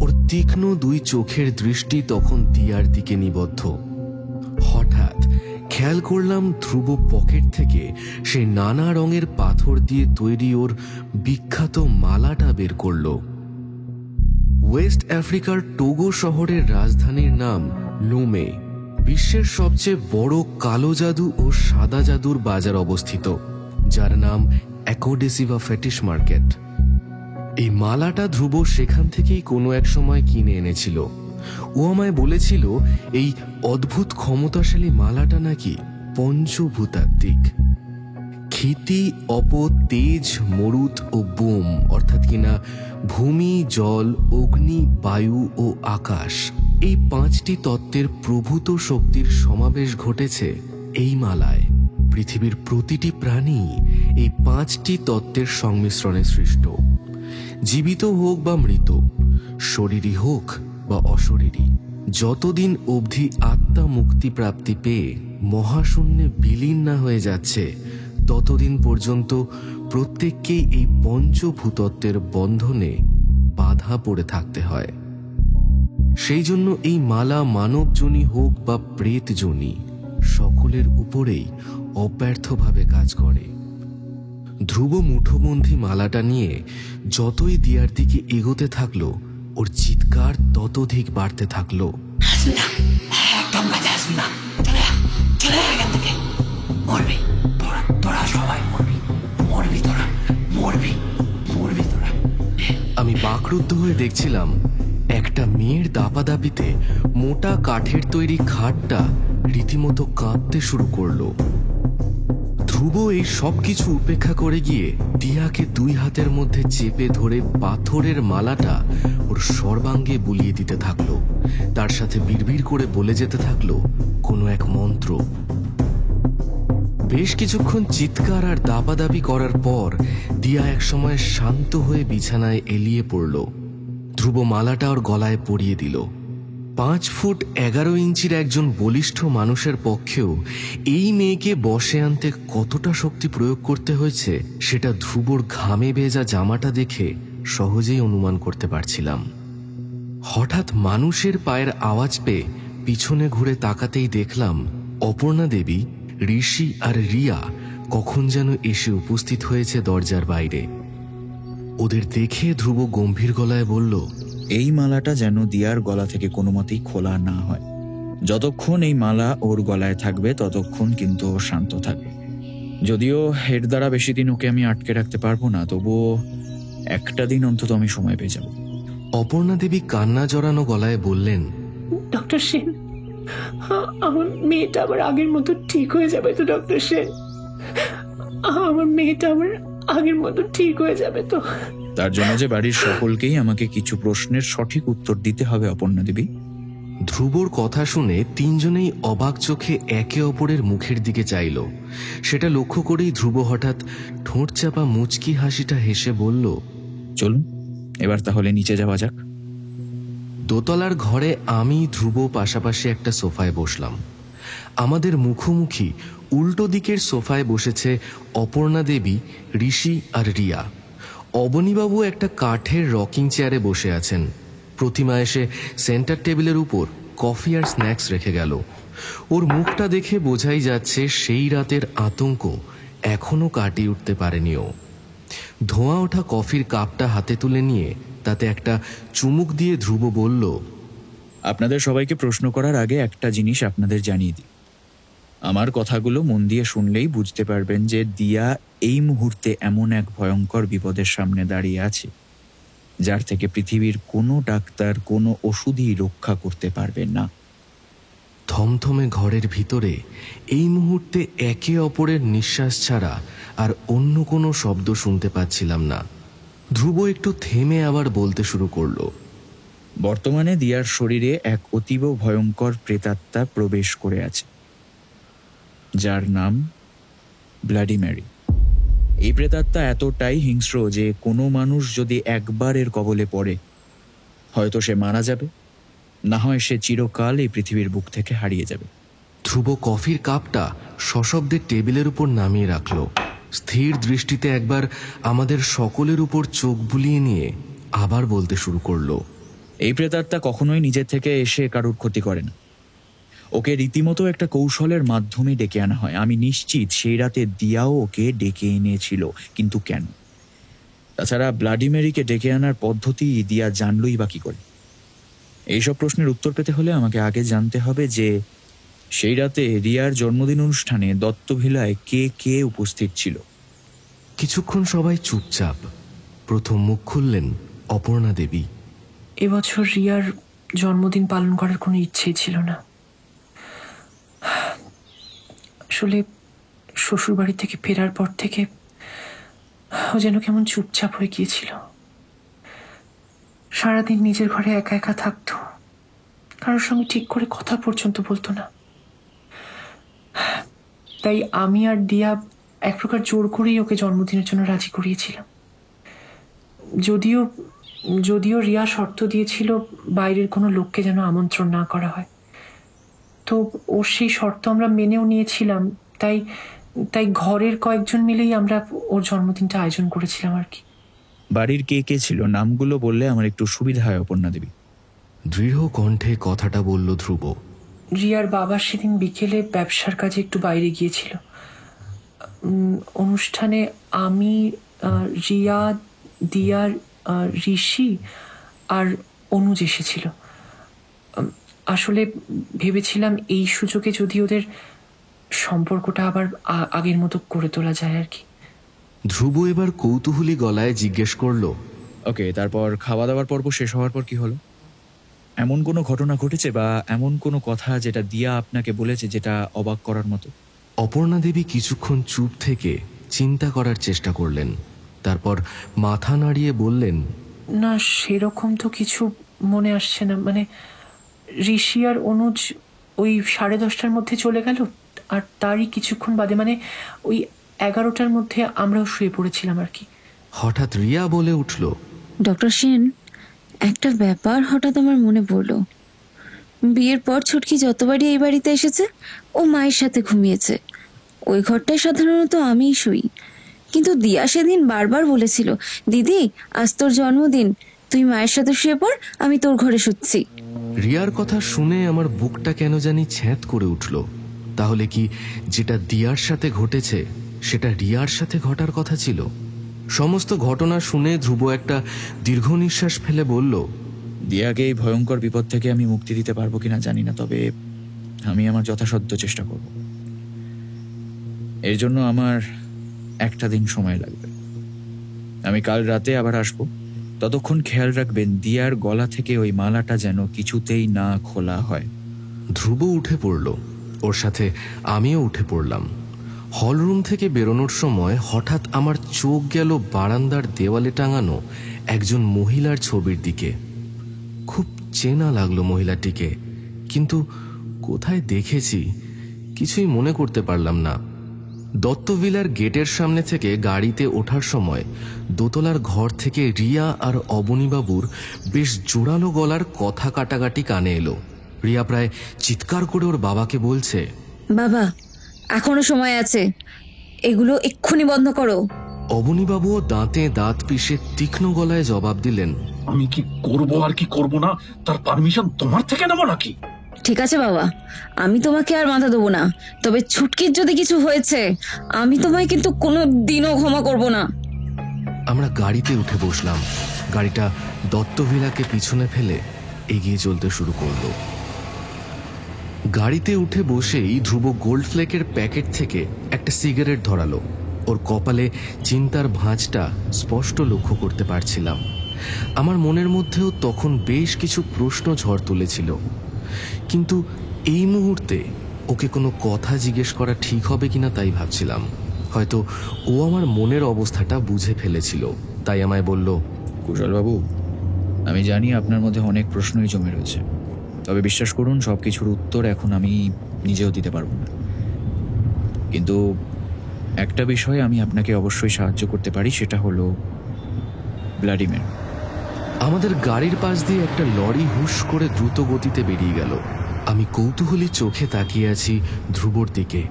ওর তীক্ষ্ণ 2 চোখের দৃষ্টি তখন দিয়ার দিকে নিবদ্ধ। হঠাৎ খেয়াল করলাম ধ্রুব পকেট থেকে সেই নানা রঙের পাথর দিয়ে তৈরি ওর বিখ্যাত মালাটা বের করল। ওয়েস্ট আফ্রিকার টোগো শহরের রাজধানীর নাম লোমে। বিশ্বের সবচেয়ে বড় কালো জাদু ও সাদা জাদুর বাজার অবস্থিত, যার নাম অ্যাকোডেসিভা ফেটিশ মার্কেট। এই মালাটা ধ্রুব সেখান থেকেই কোনো এক সময় কিনে এনেছিল। ও আমায় বলেছিল এই অদ্ভুত ক্ষমতাশালী মালাটা নাকি পঞ্চভূতাত্ত্বিক। ক্ষিতি, অপ, তেজ, মরুত ও বোম, অর্থাৎ কিনা ভূমি, জল, অগ্নি, বায়ু ও আকাশ, এই 5টি তত্ত্বের প্রভূত শক্তির সমাবেশ ঘটেছে এই মালায়। পৃথিবীর প্রতিটি প্রাণী এই 5টি তত্ত্বের সংমিশ্রণে সৃষ্ট। জীবিত হোক বা মৃত, শরীরী হোক বা অশরীরী, যতদিন অবধি আত্মা মুক্তি প্রাপ্তি পেয়ে মহাশূন্যে বিলীন না হয়ে যাচ্ছে, ততদিন পর্যন্ত প্রত্যেককেই এই পঞ্চভূতত্বের বন্ধনে বাধা পড়ে থাকতে হয়। সেই জন্য এই মালা মানবজনী হোক বা প্রেতজনী, সকলের উপরেই অব্যর্থভাবে কাজ করে। ধ্রুব মুঠোবন্ধী মালাটা নিয়ে যতই দিয়ার দিকে এগোতে থাকলো, ওর চিৎকার ততোধিক বাড়তে থাকলো। আসবি না, একদম কাছে আসবি না, চলে আয়, চলে আয় এখান থেকে। মরবি তোরা, তোরা সবাই মরবি, মরবি তোরা, মরবি, মরবি তোরা। আমি বাকরুদ্ধ হয়ে দেখছিলাম একটা মেয়ের দাপাদাপিতে মোটা কাঠের তৈরি খাটটা রীতিমতো কাঁপতে শুরু করলো। ধ্রুব এই সব কিছু উপেক্ষা করে গিয়ে দিয়াকে 2 হাতের মধ্যে চেপে ধরে পাথরের মালাটা ওর সর্বাঙ্গে বুলিয়ে দিতে থাকলো। তার সাথে বিড়বিড় করে বলে যেতে থাকলো কোনো এক মন্ত্র। বেশ কিছুক্ষণ চিৎকার আর দাপাদাপি করার পর দিয়া একসময় শান্ত হয়ে বিছানায় এলিয়ে পড়ল। ধ্রুব মালাটা ওর গলায় পরিয়ে দিল। 5 ফুট 11 ইঞ্চির একজন বলিষ্ঠ মানুষের পক্ষেও এই মেয়েকে বশে আনতে কতটা শক্তি প্রয়োগ করতে হয়েছে সেটা ধ্রুবর ঘামে ভেজা জামাটা দেখে সহজেই অনুমান করতে পারছিলাম। হঠাৎ মানুষের পায়ের আওয়াজ পেয়ে পিছনে ঘুরে তাকাতেই দেখলাম অপর্ণা দেবী, ঋষি আর রিয়া কখন যেন এসে উপস্থিত হয়েছে দরজার বাইরে। ওদের দেখে ধ্রুব গম্ভীর গলায় বলল, এই মালাটা যেন দিয়ার গলা থেকে কোনো মতেই খোলা না হয়। যতক্ষণ এই মালা ওর গলায় থাকবে ততক্ষণ কিন্তু ও শান্ত থাকবে। যদিও এর দ্বারা বেশি দিন ওকে আমি আটকে রাখতে পারবো না, তবুও একটা দিন অন্তত আমি সময় পেয়ে যাব। অপর্ণা দেবী কান্না জড়ানো গলায় বললেন, ডক্টর সেন, আমার মেয়েটা আবার আগের মতো ঠিক হয়ে যাবে তো ডক্টর সেন? আমার মেয়েটা আবার আগের মতো ঠিক হয়ে যাবে তো? তার জন্য যে বাড়ির সকলকেই আমাকে কিছু প্রশ্নের সঠিক উত্তর দিতে হবে অপর্ণা দেবী। ধ্রুবর কথা শুনে 3 জনেই অবাক চোখে একে অপরের মুখের দিকে চাইল। সেটা লক্ষ্য করেই ধ্রুব হঠাৎ ঠোঁট চাপা মুচকি হাসিটা হেসে বলল, চলুন এবার তাহলে নিচে যাওয়া যাক। দোতলার ঘরে আমি ধ্রুব পাশাপাশি একটা সোফায় বসলাম। আমাদের মুখোমুখি উল্টো দিকের সোফায় বসেছে অপর্ণা দেবী, ঋষি আর রিয়া। অবনীবাবু একটা কাঠের রকিং চেয়ারে বসে আছেন। প্রতিমা এসে সেন্টার টেবিলের উপর কফি আর স্ন্যাক্স রেখে গেল। ওর মুখটা দেখে বোঝাই যাচ্ছে সেই রাতের আতঙ্ক এখনো কাটিয়ে উঠতে পারেনি ও। ধোঁয়া ওঠা কফির কাপটা হাতে তুলে নিয়ে তাতে একটা চুমুক দিয়ে ধ্রুব বলল, আপনাদের সবাইকে প্রশ্ন করার আগে একটা জিনিস আপনাদের জানিয়ে দিই। আমার কথাগুলো মন দিয়ে শুনলেই বুঝতে পারবেন যে দিয়া এই মুহূর্তে এমন এক ভয়ঙ্কর বিপদের সামনে দাঁড়িয়ে আছে যার থেকে পৃথিবীর কোনো ডাক্তার, কোনো ওষুধই রক্ষা করতে পারবেন না। থমথমে ঘরের ভিতরে এই মুহূর্তে একে অপরের নিঃশ্বাস ছাড়া আর অন্য কোনো শব্দ শুনতে পাচ্ছিলাম না। ধ্রুব একটু থেমে আবার বলতে শুরু করলো, বর্তমানে দিয়ার শরীরে এক অতীব ভয়ঙ্কর প্রেতাত্মা প্রবেশ করে আছে, যার নাম ব্লাডি ম্যারি। এই প্রেতাত্মা এতটাই হিংস্র যে কোনো মানুষ যদি একবার এর কবলে পড়ে হয়তো সে মারা যাবে, না হয় সে চিরকাল এই পৃথিবীর বুক থেকে হারিয়ে যাবে। ধ্রুব কফির কাপটা সশব্দে টেবিলের উপর নামিয়ে রাখল। স্থির দৃষ্টিতে একবার আমাদের সকলের উপর চোখ বুলিয়ে নিয়ে আবার বলতে শুরু করলো, এই প্রেতাত্মা কখনোই নিজের থেকে এসে কারুর ক্ষতি করে না। ওকে রীতিমতো একটা কৌশলের মাধ্যমে ডেকে আনা হয়। আমি নিশ্চিত সেই রাতে দিয়াও ওকে ডেকে এনেছিল, কিন্তু কেন? তাছাড়া ব্লাডি ম্যারিকে ডেকে আনার পদ্ধতি দিয়া জানলই বা কি করে? এইসব প্রশ্নের উত্তর পেতে হলে আমাকে আগে জানতে হবে যে সেই রাতে রিয়ার জন্মদিন অনুষ্ঠানে দত্তভিলায় কে কে উপস্থিত ছিল। কিছুক্ষণ সবাই চুপচাপ। প্রথম মুখ খুললেন অপর্ণা দেবী। এবছর রিয়ার জন্মদিন পালন করার কোনো ইচ্ছেই ছিল না। আসলে শ্বশুর বাড়ি থেকে ফেরার পর থেকে ও যেন কেমন চুপচাপ হয়ে গিয়েছিল। সারাদিন নিজের ঘরে একা একা থাকতো, কারোর সঙ্গে ঠিক করে কথা পর্যন্ত বলতো না। তাই আমি আর দিয়া এক প্রকার জোর করেই ওকে জন্মদিনের জন্য রাজি করিয়েছিলাম। যদিও রিয়া শর্ত দিয়েছিল বাইরের কোনো লোককে যেন আমন্ত্রণ না করা হয়, তো ওর সেই শর্ত আমরা মেনেও নিয়েছিলাম। তাই ঘরের কয়েকজন মিলেই আমরা ওর জন্মদিনটা আয়োজন করেছিলাম আর কি। বাড়ির কে কে ছিল নামগুলো বললে আমার একটু সুবিধা হয় অপর্ণা দেবী। দৃঢ় কণ্ঠে কথাটা বলল ধ্রুব। রিয়ার বাবা সেদিন বিকেলে ব্যবসার কাজে একটু বাইরে গিয়েছিল। অনুষ্ঠানে আমি, রিয়া, দিয়ার, ঋষি আর অনুজ এসেছিল। আসলে ভেবেছিলাম এই সুযোগে যদি ওদের সম্পর্কটা আবার আগের মতো করে তোলা যায় আর কি। ধ্রুব এবার কৌতূহলী গলায় জিজ্ঞেস করলো, ওকে, তারপর খাওয়া দাওয়ার পর্ব শেষ হওয়ার পর কি হলো? এমন কোনো ঘটনা ঘটেছে বা এমন কোনো কথা যেটা দিয়া আপনাকে বলেছে যেটা অবাক করার মতো? অপর্ণা দেবী কিছুক্ষণ চুপ থেকে চিন্তা করার চেষ্টা করলেন, তারপর মাথা নাড়িয়ে বললেন, না, সেরকম তো কিছু মনে আসছে না। মানে ঋষি আর অনুজ ওই 10:30টার মধ্যে চলে গেল, আর তারই কিছুক্ষণ বাদে মানে ওই 11টার মধ্যে আমরাও শুয়ে পড়েছিলাম আর কি। হঠাৎ রিয়া বলে উঠল, ডক্টর সেন, একটা ব্যাপার হঠাৎ আমার মনে পড়লো। বিয়ের পর ছুটকি যতবারই এই বাড়িতে এসেছে ও মায়ের সাথে ঘুমিয়েছে। ওই ঘরটায় সাধারণত আমিই শুই, কিন্তু দিয়া সেদিন বারবার বলেছিল, দিদি আজ তোর জন্মদিন, তুই মায়ের সাথে শুয়ে পড়, আমি তোর ঘরে শুচ্ছি। রিয়ার কথা শুনে আমার বুকটা কেন জানি ছ্যাঁত করে উঠল। তাহলে কি যেটা দিয়ার সাথে ঘটেছে সেটা রিয়ার সাথে ঘটার কথা ছিল? সমস্ত ঘটনা শুনে ধ্রুব একটা দীর্ঘ নিঃশ্বাস ফেলে বলল, দিয়াকে এই ভয়ঙ্কর বিপদ থেকে আমি মুক্তি দিতে পারবো কিনা জানি না, তবে আমি আমার যথাসাধ্য চেষ্টা করব। এর জন্য আমার একটা দিন সময় লাগবে। আমি কাল রাতে আবার আসবো। ততক্ষণ খেয়াল রাখবেন দিয়ার গলা থেকে ওই মালাটা যেন কিছুতেই না খোলা হয়। ধ্রুব উঠে পড়ল, ওর সাথে আমিও উঠে পড়লাম। হলরুম থেকে বেরোনোর সময় হঠাৎ আমার চোখ গেল বারান্দার দেওয়ালে টাঙানো একজন মহিলার ছবির দিকে। খুব চেনা লাগলো মহিলাটিকে, কিন্তু কোথায় দেখেছি কিছুই মনে করতে পারলাম না। দত্তভিলার গেটের সামনে থেকে গাড়িতে ওঠার সময় দোতলার ঘর থেকে রিয়া আর অবনীবাবুর বেশ জোরালো গলার কথা কাটাকাটি কানে এলো। রিয়া প্রায় চিৎকার করে ওর বাবাকে বলছে, বাবা এখনো সময় আছে, এগুলো এক্ষুনি বন্ধ করো। অবনীবাবুও দাঁতে দাঁত পিষে তীক্ষ্ণ গলায় জবাব দিলেন, আমি কি করব আর কি করব না তার পারমিশন তোমার থেকে নেব নাকি? ঠিক আছে বাবা, আমি তোমাকে আর মাথা দেবো না, তবে ছুটকির যদি কিছু হয়েছে আমি তোমায় কিন্তু কোনো দিনও ক্ষমা করব না। আমরা গাড়িতে উঠে বসলাম। গাড়িটা দত্তভিলাকে পিছনে ফেলে এগিয়ে চলতে শুরু করলো। গাড়িতে উঠে বসেই ধ্রুব গোল্ড ফ্লেকের প্যাকেট থেকে একটা সিগারেট ধরালো। ওর কপালে চিন্তার ভাঁজটা স্পষ্ট লক্ষ্য করতে পারছিলাম। আমার মনের মধ্যেও তখন বেশ কিছু প্রশ্ন ঝড় তুলেছিল, কিন্তু এই মুহূর্তে ওকে কোনো কথা জিজ্ঞেস করা ঠিক হবে কিনা তাই ভাবছিলাম। হয়তো ও আমার মনের অবস্থাটা বুঝে ফেলেছিল, তাই আমায় বলল, কুশলবাবু, আমি জানি আপনার মধ্যে অনেক প্রশ্নই জমে রয়েছে, তবে বিশ্বাস করুন সব কিছুর উত্তর এখন আমি নিজেও দিতে পারবো না। কিন্তু একটা বিষয়ে আমি আপনাকে অবশ্যই সাহায্য করতে পারি, সেটা হলো ভ্লাদিমির। আমাদের গাড়ির পাশ দিয়ে একটা লরি হুশ করে দ্রুত গতিতে বেরিয়ে গেল। আমি কৌতূহলী চোখে তাকিয়ে আছি ধ্রুবর দিকে।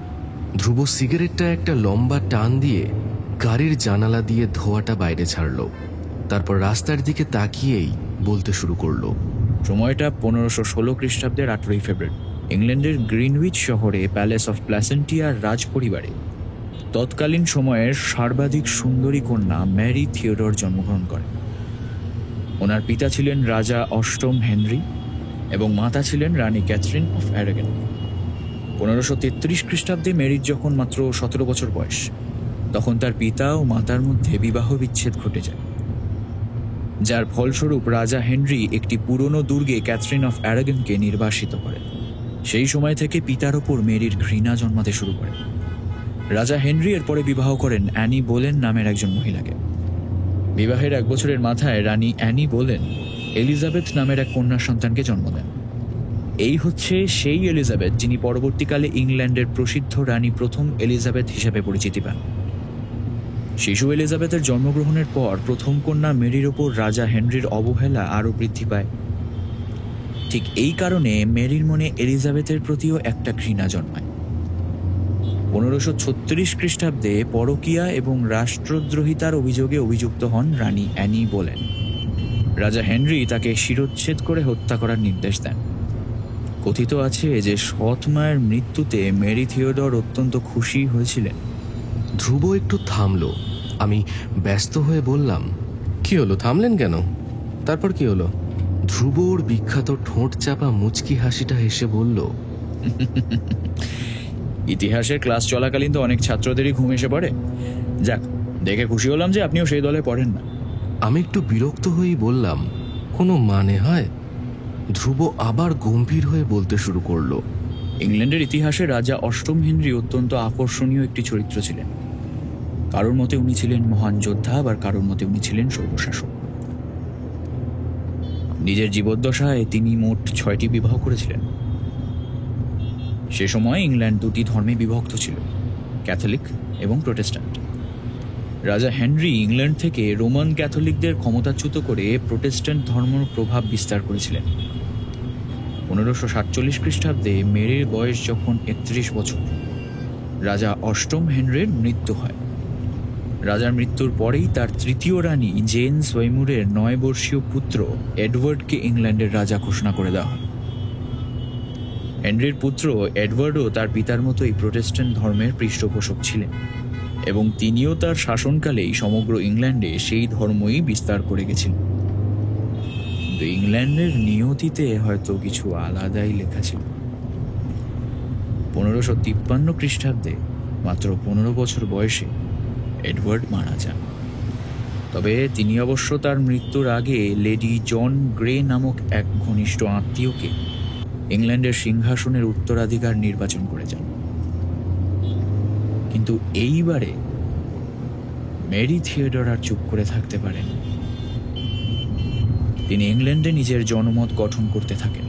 ধ্রুব সিগারেটটা একটা লম্বা টান দিয়ে গাড়ির জানালা দিয়ে ধোঁয়াটা বাইরে ছাড়ল, তারপর রাস্তার দিকে তাকিয়েই বলতে শুরু করলো, সময়টা 1516 খ্রিস্টাব্দের 18 ফেব্রুয়ারি। ইংল্যান্ডের গ্রিনউইচ শহরে প্যালেস অফ প্ল্যাসেন্টিয়ার রাজ পরিবারে তৎকালীন সময়ের সর্বাধিক সুন্দরী কন্যা ম্যারি থিওডর জন্মগ্রহণ করেন। ওনার পিতা ছিলেন রাজা অষ্টম হেনরি এবং মাতা ছিলেন রানী ক্যাথরিন অফ অ্যারাগন। 1533 খ্রিস্টাব্দে মেরির যখন মাত্র 17 বছর বয়স, তখন তার পিতা ও মাতার মধ্যে বিবাহ বিচ্ছেদ ঘটে যায়, যার ফলস্বরূপ রাজা হেনরি একটি পুরনো দুর্গে ক্যাথরিন অফ অ্যারাগনকে নির্বাসিত করেন। সেই সময় থেকে পিতার ওপর মেরির ঘৃণা জন্মাতে শুরু করে। রাজা হেনরি এরপরে বিবাহ করেন অ্যানি বোলেন নামের একজন মহিলাকে। বিবাহের 1 বছরের মাথায় রানী অ্যানি বোলেন এলিজাবেথ নামের এক কন্যা সন্তানকে জন্ম দেন। এই হচ্ছে সেই এলিজাবেথ যিনি পরবর্তীকালে ইংল্যান্ডের প্রসিদ্ধ রানী প্রথম এলিজাবেথ হিসেবে পরিচিতি পান। শিশু এলিজাবেথের জন্মগ্রহণের পর প্রথম কন্যা মেরির ওপর রাজা হেনরির অবহেলা আরও বৃদ্ধি পায়। ঠিক এই কারণে মেরির মনে এলিজাবেথের প্রতিও একটা ঘৃণা জন্মায়। 1536 খ্রিস্টাব্দে পরকীয়া এবং রাষ্ট্রদ্রোহিতার অভিযোগে অভিযুক্ত হন রানী অ্যানি বোলেন। রাজা হেনরি তাকে শিরোচ্ছেদ করে হত্যা করার নির্দেশ দেন। কথিত আছে যে সৎ মায়ের মৃত্যুতে মেরি থিওডর অত্যন্ত খুশি হয়েছিলেন। ধ্রুব একটু থামলো। আমি ব্যস্ত হয়ে বললাম, কি হলো, থামলেন কেন? তারপর কি হলো? ধ্রুব ওর বিখ্যাত ঠোঁট চাপা মুচকি হাসিটা হেসে বলল, ইতিহাসের ক্লাস চলাকালীন তো অনেক ছাত্রদেরই ঘুম এসে পড়ে। যাক, দেখে খুশি হলাম যে আপনিও সেই দলে পড়েন না। আমি একটু বিরক্ত হয়েই বললাম, কোনো মানে হয়? ধ্রুব আবার গম্ভীর হয়ে বলতে শুরু করলো। ইংল্যান্ডের ইতিহাসে রাজা অষ্টম হেনরি অত্যন্ত আকর্ষণীয় একটি চরিত্র ছিলেন। কারোর মতে উনি ছিলেন মহান যোদ্ধা, আবার কারোর মতে উনি ছিলেন সর্বশাসক। নিজের জীবদ্দশায় তিনি মোট 6টি বিবাহ করেছিলেন। সে সময় ইংল্যান্ড 2টি ধর্মে বিভক্ত ছিল, ক্যাথলিক এবং প্রোটেস্ট্যান্ট। রাজা হেনরি ইংল্যান্ড থেকে রোমান ক্যাথলিকদের ক্ষমতাচ্যুত করে প্রোটেস্ট্যান্ট ধর্মের প্রভাব বিস্তার করেছিলেন। 1547 খ্রিস্টাব্দে মেরির বয়স যখন 31 বছর, রাজা অষ্টম হেনরির মৃত্যু হয়। রাজার মৃত্যুর পরেই তার তৃতীয় রানী জেন সোয়াইমুরের 9 বর্ষীয় পুত্র এডওয়ার্ডকে ইংল্যান্ডের রাজা ঘোষণা করে দেওয়া হয়। হেনরির পুত্র এডওয়ার্ডও তার পিতার মতোই প্রোটেস্ট্যান্ট ধর্মের পৃষ্ঠপোষক ছিলেন এবং তিনিও তার শাসনকালেই সমগ্র ইংল্যান্ডে সেই ধর্মই বিস্তার করে গেছিলেন। কিন্তু ইংল্যান্ডের নিয়তিতে হয়তো কিছু আলাদাই লেখা ছিল। 1553 খ্রিস্টাব্দে মাত্র 15 বছর বয়সে এডওয়ার্ড মারা যান। তবে তিনি অবশ্য তার মৃত্যুর আগে লেডি জন গ্রে নামক এক ঘনিষ্ঠ আত্মীয়কে ইংল্যান্ডের সিংহাসনের উত্তরাধিকার নির্বাচন করে যান। কিন্তু এইবারে মেরি থিওডর আর চুপ করে থাকতে পারেন। তিনি ইংল্যান্ডে নিজের জনমত গঠন করতে থাকেন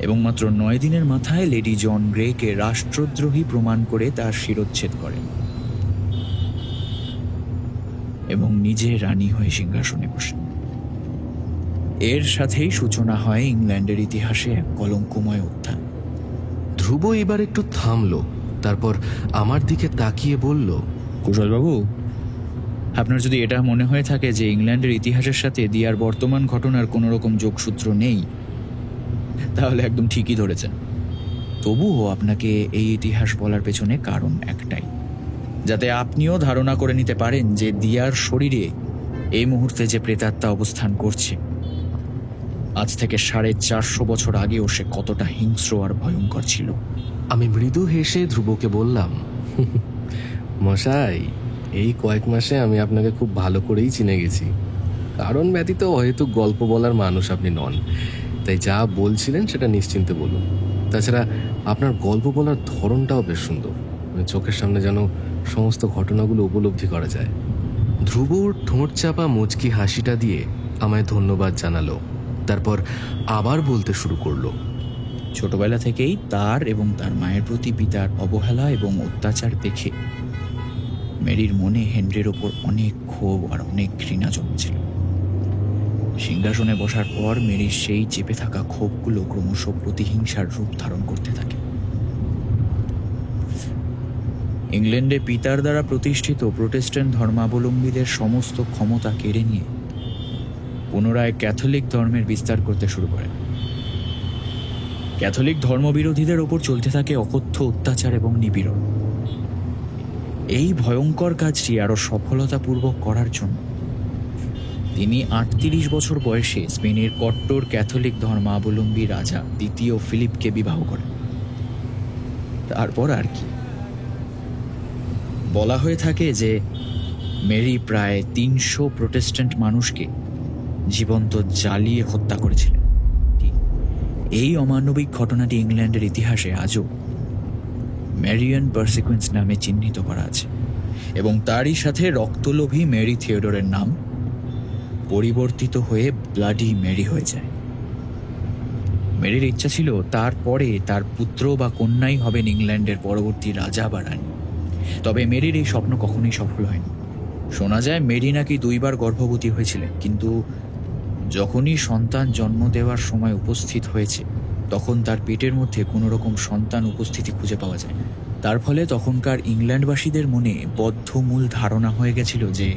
এবং মাত্র 9 দিনের মাথায় লেডি জন গ্রেকে রাষ্ট্রদ্রোহী প্রমাণ করে তার শিরোচ্ছেদ করেন এবং নিজে রানী হয়ে সিংহাসনে বসেন। এর সাথেই সূচনা হয় ইংল্যান্ডের ইতিহাসে এক কলঙ্কময় অধ্যায়। ধ্রুব এবার একটু থামলো, তারপর আমার দিকে তাকিয়ে বলল, কুশলবাবু, আপনার যদি এটা মনে হয়ে থাকে যে ইংল্যান্ডের ইতিহাসের সাথে দিয়ার বর্তমান ঘটনার কোনো রকম যোগসূত্র নেই, তাহলে একদম ঠিকই ধরেছেন। তবুও আপনাকে এই ইতিহাস বলার পেছনে কারণ একটাই, যাতে আপনিও ধারণা করে নিতে পারেন যে দিয়ার শরীরে এই মুহূর্তে যে প্রেতাত্মা অবস্থান করছে, আজ থেকে 450 বছর আগেও সে কতটা হিংস্র আর ভয়ঙ্কর ছিল। আমি মৃদু হেসে ধ্রুবকে বললাম, মশাই, এই কয়েক মাসে আমি আপনাকে খুব ভালো করেই চিনে গেছি। কারণ ব্যতীত হয়তো গল্প বলার মানুষ আপনি নন, তাই যা বলছিলেন সেটা নিশ্চিন্তে বলুন। তাছাড়া আপনার গল্প বলার ধরনটাও বেশ সুন্দর, চোখের সামনে যেন সমস্ত ঘটনাগুলো উপলব্ধি করা যায়। ধ্রুবর ঠোঁট চাপা মুচকি হাসিটা দিয়ে আমায় ধন্যবাদ জানালো, তারপর আবার বলতে শুরু করলো। ছোটবেলা থেকেই তার এবং তার মায়ের প্রতি পিতার অবহেলা এবং অত্যাচার দেখে মেরির মনে হেনরির ওপর অনেক ক্ষোভ আর অনেক ঘৃণা জন্মেছিল। সিংহাসনে বসার পর মেরির সেই চেপে থাকা ক্ষোভগুলো ক্রমশ প্রতিহিংসার রূপ ধারণ করতে থাকে। ইংল্যান্ডে পিতার দ্বারা প্রতিষ্ঠিত প্রোটেস্ট্যান্ট ধর্মাবলম্বীদের সমস্ত ক্ষমতা কেড়ে নিয়ে পুনরায় ক্যাথলিক ধর্মের বিস্তার করতে শুরু করেন। ক্যাথলিক ধর্মবিরোধীদের ওপর চলতে থাকে অকথ্য অত্যাচার এবং নিপীড়ন। এই ভয়ঙ্কর কাজটি আরো সফলতাপূর্বক করার জন্য তিনি 38 বছর বয়সে স্পেনের কট্টর ক্যাথলিক ধর্মাবলম্বী রাজা 2য় ফিলিপকে বিবাহ করেন। তারপর আর কি, বলা হয়ে থাকে যে মেরি প্রায় 300 প্রোটেস্ট্যান্ট মানুষকে জীবন্ত জ্বালিয়ে হত্যা করেছিলেন। এই অমানবিক ঘটনাটি ইংল্যান্ডের ইতিহাসে আজও ম্যারিয়ান পারসিকুয়েন্স নামে চিহ্নিত করা আছে এবং তারই সাথে রক্তলোভী মেরি থিওডরের নাম পরিবর্তিত হয়ে ব্লাডি মেরি হয়ে যায়। মেরির ইচ্ছা ছিল তারপরে তার পুত্র বা কন্যাই হবেন ইংল্যান্ডের পরবর্তী রাজা বা রানী। তবে মেরির এই স্বপ্ন কখনোই সফল হয়নি। শোনা যায় মেরি নাকি 2 বার গর্ভবতী হয়েছিলেন, কিন্তু যখনই সন্তান জন্ম দেওয়ার সময় উপস্থিত হয়েছে তখন তার পেটের মধ্যে কোনো রকম সন্তান উপস্থিতি খুঁজে পাওয়া যায়। তার ফলে তখনকার ইংল্যান্ডবাসীদের মনে বদ্ধমূল ধারণা হয়ে গেছিল যে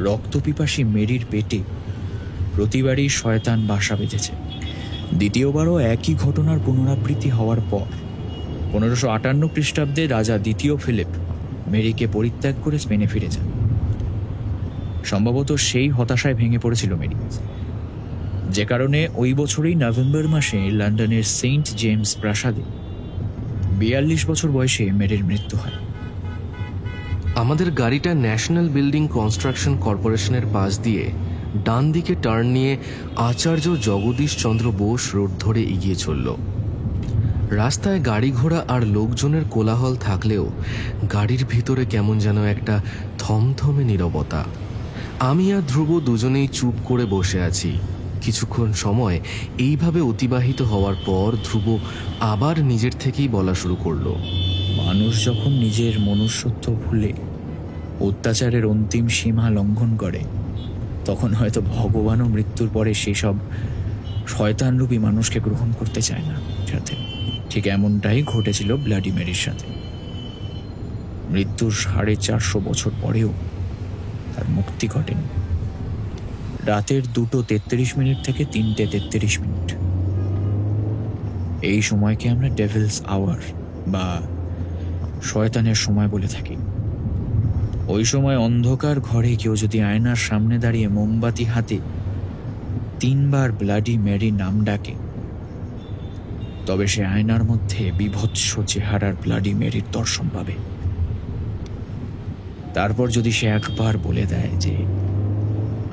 রক্তপিপাসী মেরির পেটে প্রতিবারই শয়তান বাসা বেঁধেছে। দ্বিতীয়বারও একই ঘটনার পুনরাবৃত্তি হওয়ার পর 1558 খ্রিস্টাব্দে রাজা 2য় ফিলিপ মেরিকে পরিত্যাগ করে স্পেনে ফিরে যান। সম্ভবত সেই হতাশায় ভেঙে পড়েছিল মেরি, যে কারণে ওই বছরই নভেম্বর মাসে লন্ডনের সেন্ট জেমস প্রাসাদে 42 বছর বয়সে মেরির মৃত্যু হয়। আমাদের গাড়িটা ন্যাশনাল বিল্ডিং কনস্ট্রাকশন কর্পোরেশনের পাশ দিয়ে ডান দিকে টার্ন নিয়ে আচার্য জগদীশ চন্দ্র বোস রোড ধরে এগিয়ে চলল। রাস্তায় গাড়ি ঘোড়া আর লোকজনের কোলাহল থাকলেও গাড়ির ভিতরে কেমন যেন একটা থমথমে নীরবতা। আমি আর ধ্রুব দুজনেই চুপ করে বসে আছি। কিছুক্ষণ সময় এইভাবে অতিবাহিত হওয়ার পর ধ্রুব আবার নিজের থেকেই বলা শুরু করলো। মানুষ যখন নিজের মনুষ্যত্ব ভুলে অত্যাচারের অন্তিম সীমা লঙ্ঘন করে, তখন হয়তো ভগবানও মৃত্যুর পরে সেসব শয়তানরূপী মানুষকে গ্রহণ করতে চায় না সাথে। ঠিক এমনটাই ঘটেছিল ব্লাডি মেরির সাথে। মৃত্যুর 450 বছর পরেও তার মুক্তি ঘটেনি। রাতের 2:33 থেকে 3:33। এই সময়কে আমরা ডেভিলস আওয়ার বা শয়তানের সময় বলে থাকি। ওই সময় অন্ধকার ঘরে কেউ যদি আয়নার সামনে দাঁড়িয়ে মোমবাতি হাতে 3 বার ব্লাডি মেরি নাম ডাকে, তবে সে আয়নার মধ্যে বিভৎস চেহারার ব্লাডি মেরির দর্শন পাবে। তারপর যদি সে একবার বলে দেয় যে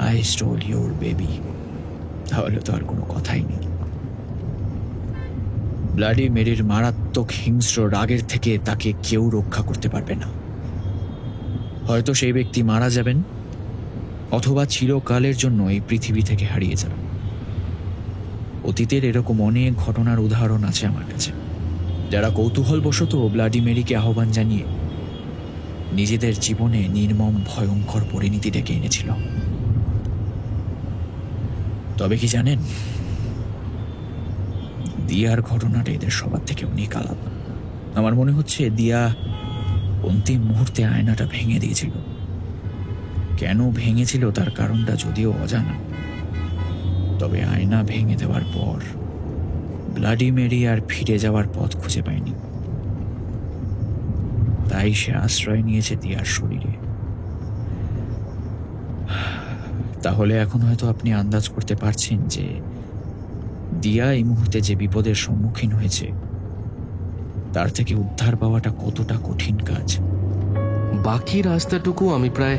আই স্টোল ইউর বেবি, তাহলে তো আর কোনো কথাই নেই। ব্লাডি মেরির মারাত্মক হিংস্র রাগের থেকে তাকে কেউ রক্ষা করতে পারবে না। হয়তো সেই ব্যক্তি মারা যাবেন, অথবা চিরকালের জন্য এই পৃথিবী থেকে হারিয়ে যাবেন। অতীতের এরকম অনেক ঘটনার উদাহরণ আছে আমার কাছে, যারা কৌতূহলবশত ব্লাডি মেরিকে আহ্বান জানিয়ে নিজেদের জীবনে নির্মম ভয়ঙ্কর পরিণতি ডেকে এনেছিল। তবে কি জানেন, দিয়ার ঘটনাটা এদের সবার থেকে অনেক আলাদা। আমার মনে হচ্ছে দিয়া অন্তিম মুহূর্তে আয়নাটা ভেঙে দিয়েছিল। কেন ভেঙেছিল তার কারণটা যদিও অজানা, তবে আয়না ভেঙে দেওয়ার পর ব্লাডি মেরি আর ফিরে যাওয়ার পথ খুঁজে পায়নি। তাই সে আশ্রয় নিয়েছে দিয়ার শরীরে। তাহলে এখন হয়তো আপনি আন্দাজ করতে পারছেন যে দিয়া এই মুহূর্তে যে বিপদের সম্মুখীন হয়েছে, তার থেকে উদ্ধার পাওয়াটা কতটা কঠিন কাজ। বাকি রাস্তাটুকু আমি প্রায়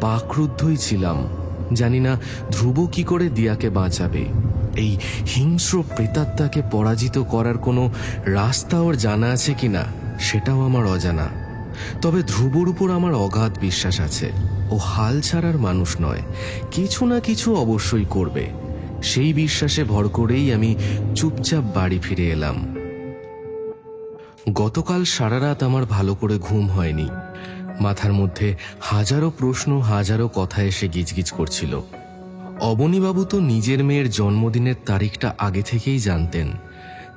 বাকরুদ্ধই ছিলাম। জানি না ধ্রুব কি করে দিয়াকে বাঁচাবে। এই হিংস্র প্রেতাত্মাকে পরাজিত করার কোনো রাস্তা ওর জানা আছে কিনা সেটাও আমার অজানা। তবে ধ্রুবর উপর আমার অগাধ বিশ্বাস আছে। ও হাল ছাড়ার মানুষ নয়, কিছু না কিছু অবশ্যই করবে। সেই বিশ্বাসে ভর করেই আমি চুপচাপ বাড়ি ফিরে এলাম। গতকাল সারা রাত আমার ভালো করে ঘুম হয়নি। মাথার মধ্যে হাজারো প্রশ্ন, হাজারো কথা এসে গিজগিজ করছিল। অবনীবাবু তো নিজের মেয়ের জন্মদিনের তারিখটা আগে থেকেই জানতেন,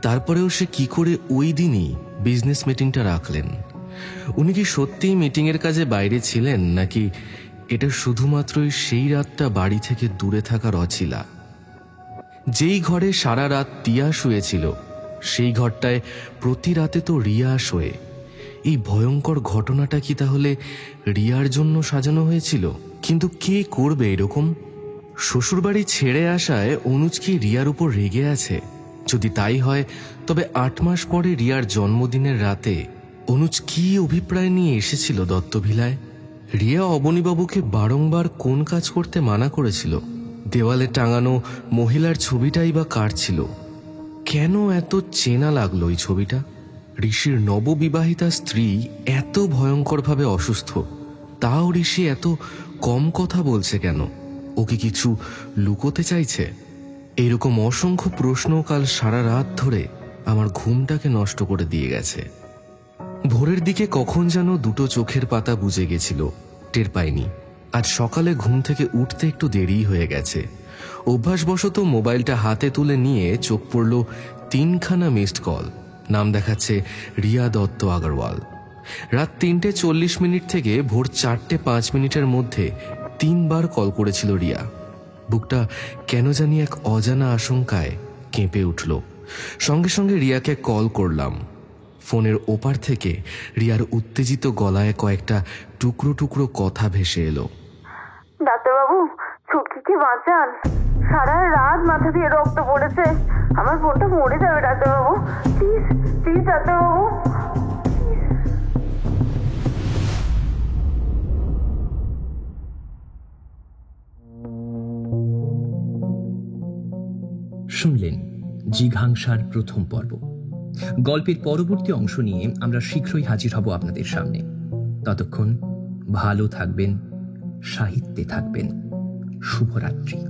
তারপরেও সে কি করে ওই দিনই বিজনেস মিটিংটা রাখলেন? উনি কি সত্যিই মিটিংয়ের কাজে বাইরে ছিলেন, নাকি এটা শুধুমাত্রই সেই রাতটা বাড়ি থেকে দূরে থাকার অছিলা? যেই ঘরে সারা রাত টিয়া শুয়েছিল, সেই ঘরটায় প্রতি রাতে তো রিয়া শোয়ে। এই ভয়ঙ্কর ঘটনাটা কি তাহলে রিয়ার জন্য সাজানো হয়েছিল? কিন্তু কে করবে এরকম? শ্বশুরবাড়ি ছেড়ে আসায় অনুজ কি রিয়ার উপর রেগে আছে? যদি তাই হয়, তবে 8 মাস পরে রিয়ার জন্মদিনের রাতে অনুজ কি অভিপ্রায় নিয়ে এসেছিল দত্তভিলায়? রিয়া অবনীবাবুকে বারংবার কোন কাজ করতে মানা করেছিল? দেওয়ালে টাঙানো মহিলার ছবিটাই বা কার ছিল? কেন এত চেনা লাগলো এই ছবিটা? ঋষির নববিবাহিতা স্ত্রী এত ভয়ঙ্করভাবে অসুস্থ, তাও ঋষি এত কম কথা বলছে কেন? ও কি কিছু লুকোতে চাইছে? এরকম অসংখ্য প্রশ্ন কাল সারা রাত ধরে আমার ঘুমটাকে নষ্ট করে দিয়ে গেছে। ভোরের দিকে কখন যেন 2টো চোখের পাতা বুজে গেছিল, টের পাইনি। আজ সকালে ঘুম থেকে উঠতে একটু দেরি হয়ে গেছে। অভ্যাসবশত মোবাইলটা হাতে তুলে নিয়ে চোখ পড়ল 3খানা মিসড কল। নাম দেখাচ্ছে রিয়া দত্ত আগরওয়াল। রাত 3:40 থেকে ভোর 4:05 মধ্যে 3 বার কল করেছিল রিয়া। বুকটা কেন জানি এক অজানা আশঙ্কায় কেঁপে উঠল। সঙ্গে সঙ্গে রিয়াকে কল করলাম। ফোনের ওপার থেকে রিয়ার উত্তেজিত গলায় কয়েকটা টুকরো টুকরো কথা ভেসে এলো। ডাক্তারবাবু, ছুটকিকে বাঁচান, সারা রাত মাথা দিয়ে রক্ত পড়েছে, আমার বোনটা মরে যাবে ডাক্তারবাবু, প্লিজ প্লিজ ডাক্তারবাবু। শুনলেন জিঘাংসার প্রথম পর্ব। গল্পের পরবর্তী অংশ নিয়ে আমরা শীঘ্রই হাজির হব আপনাদের সামনে। ততক্ষণ ভালো থাকবেন, সাহিত্যে থাকবেন। শুভরাত্রি।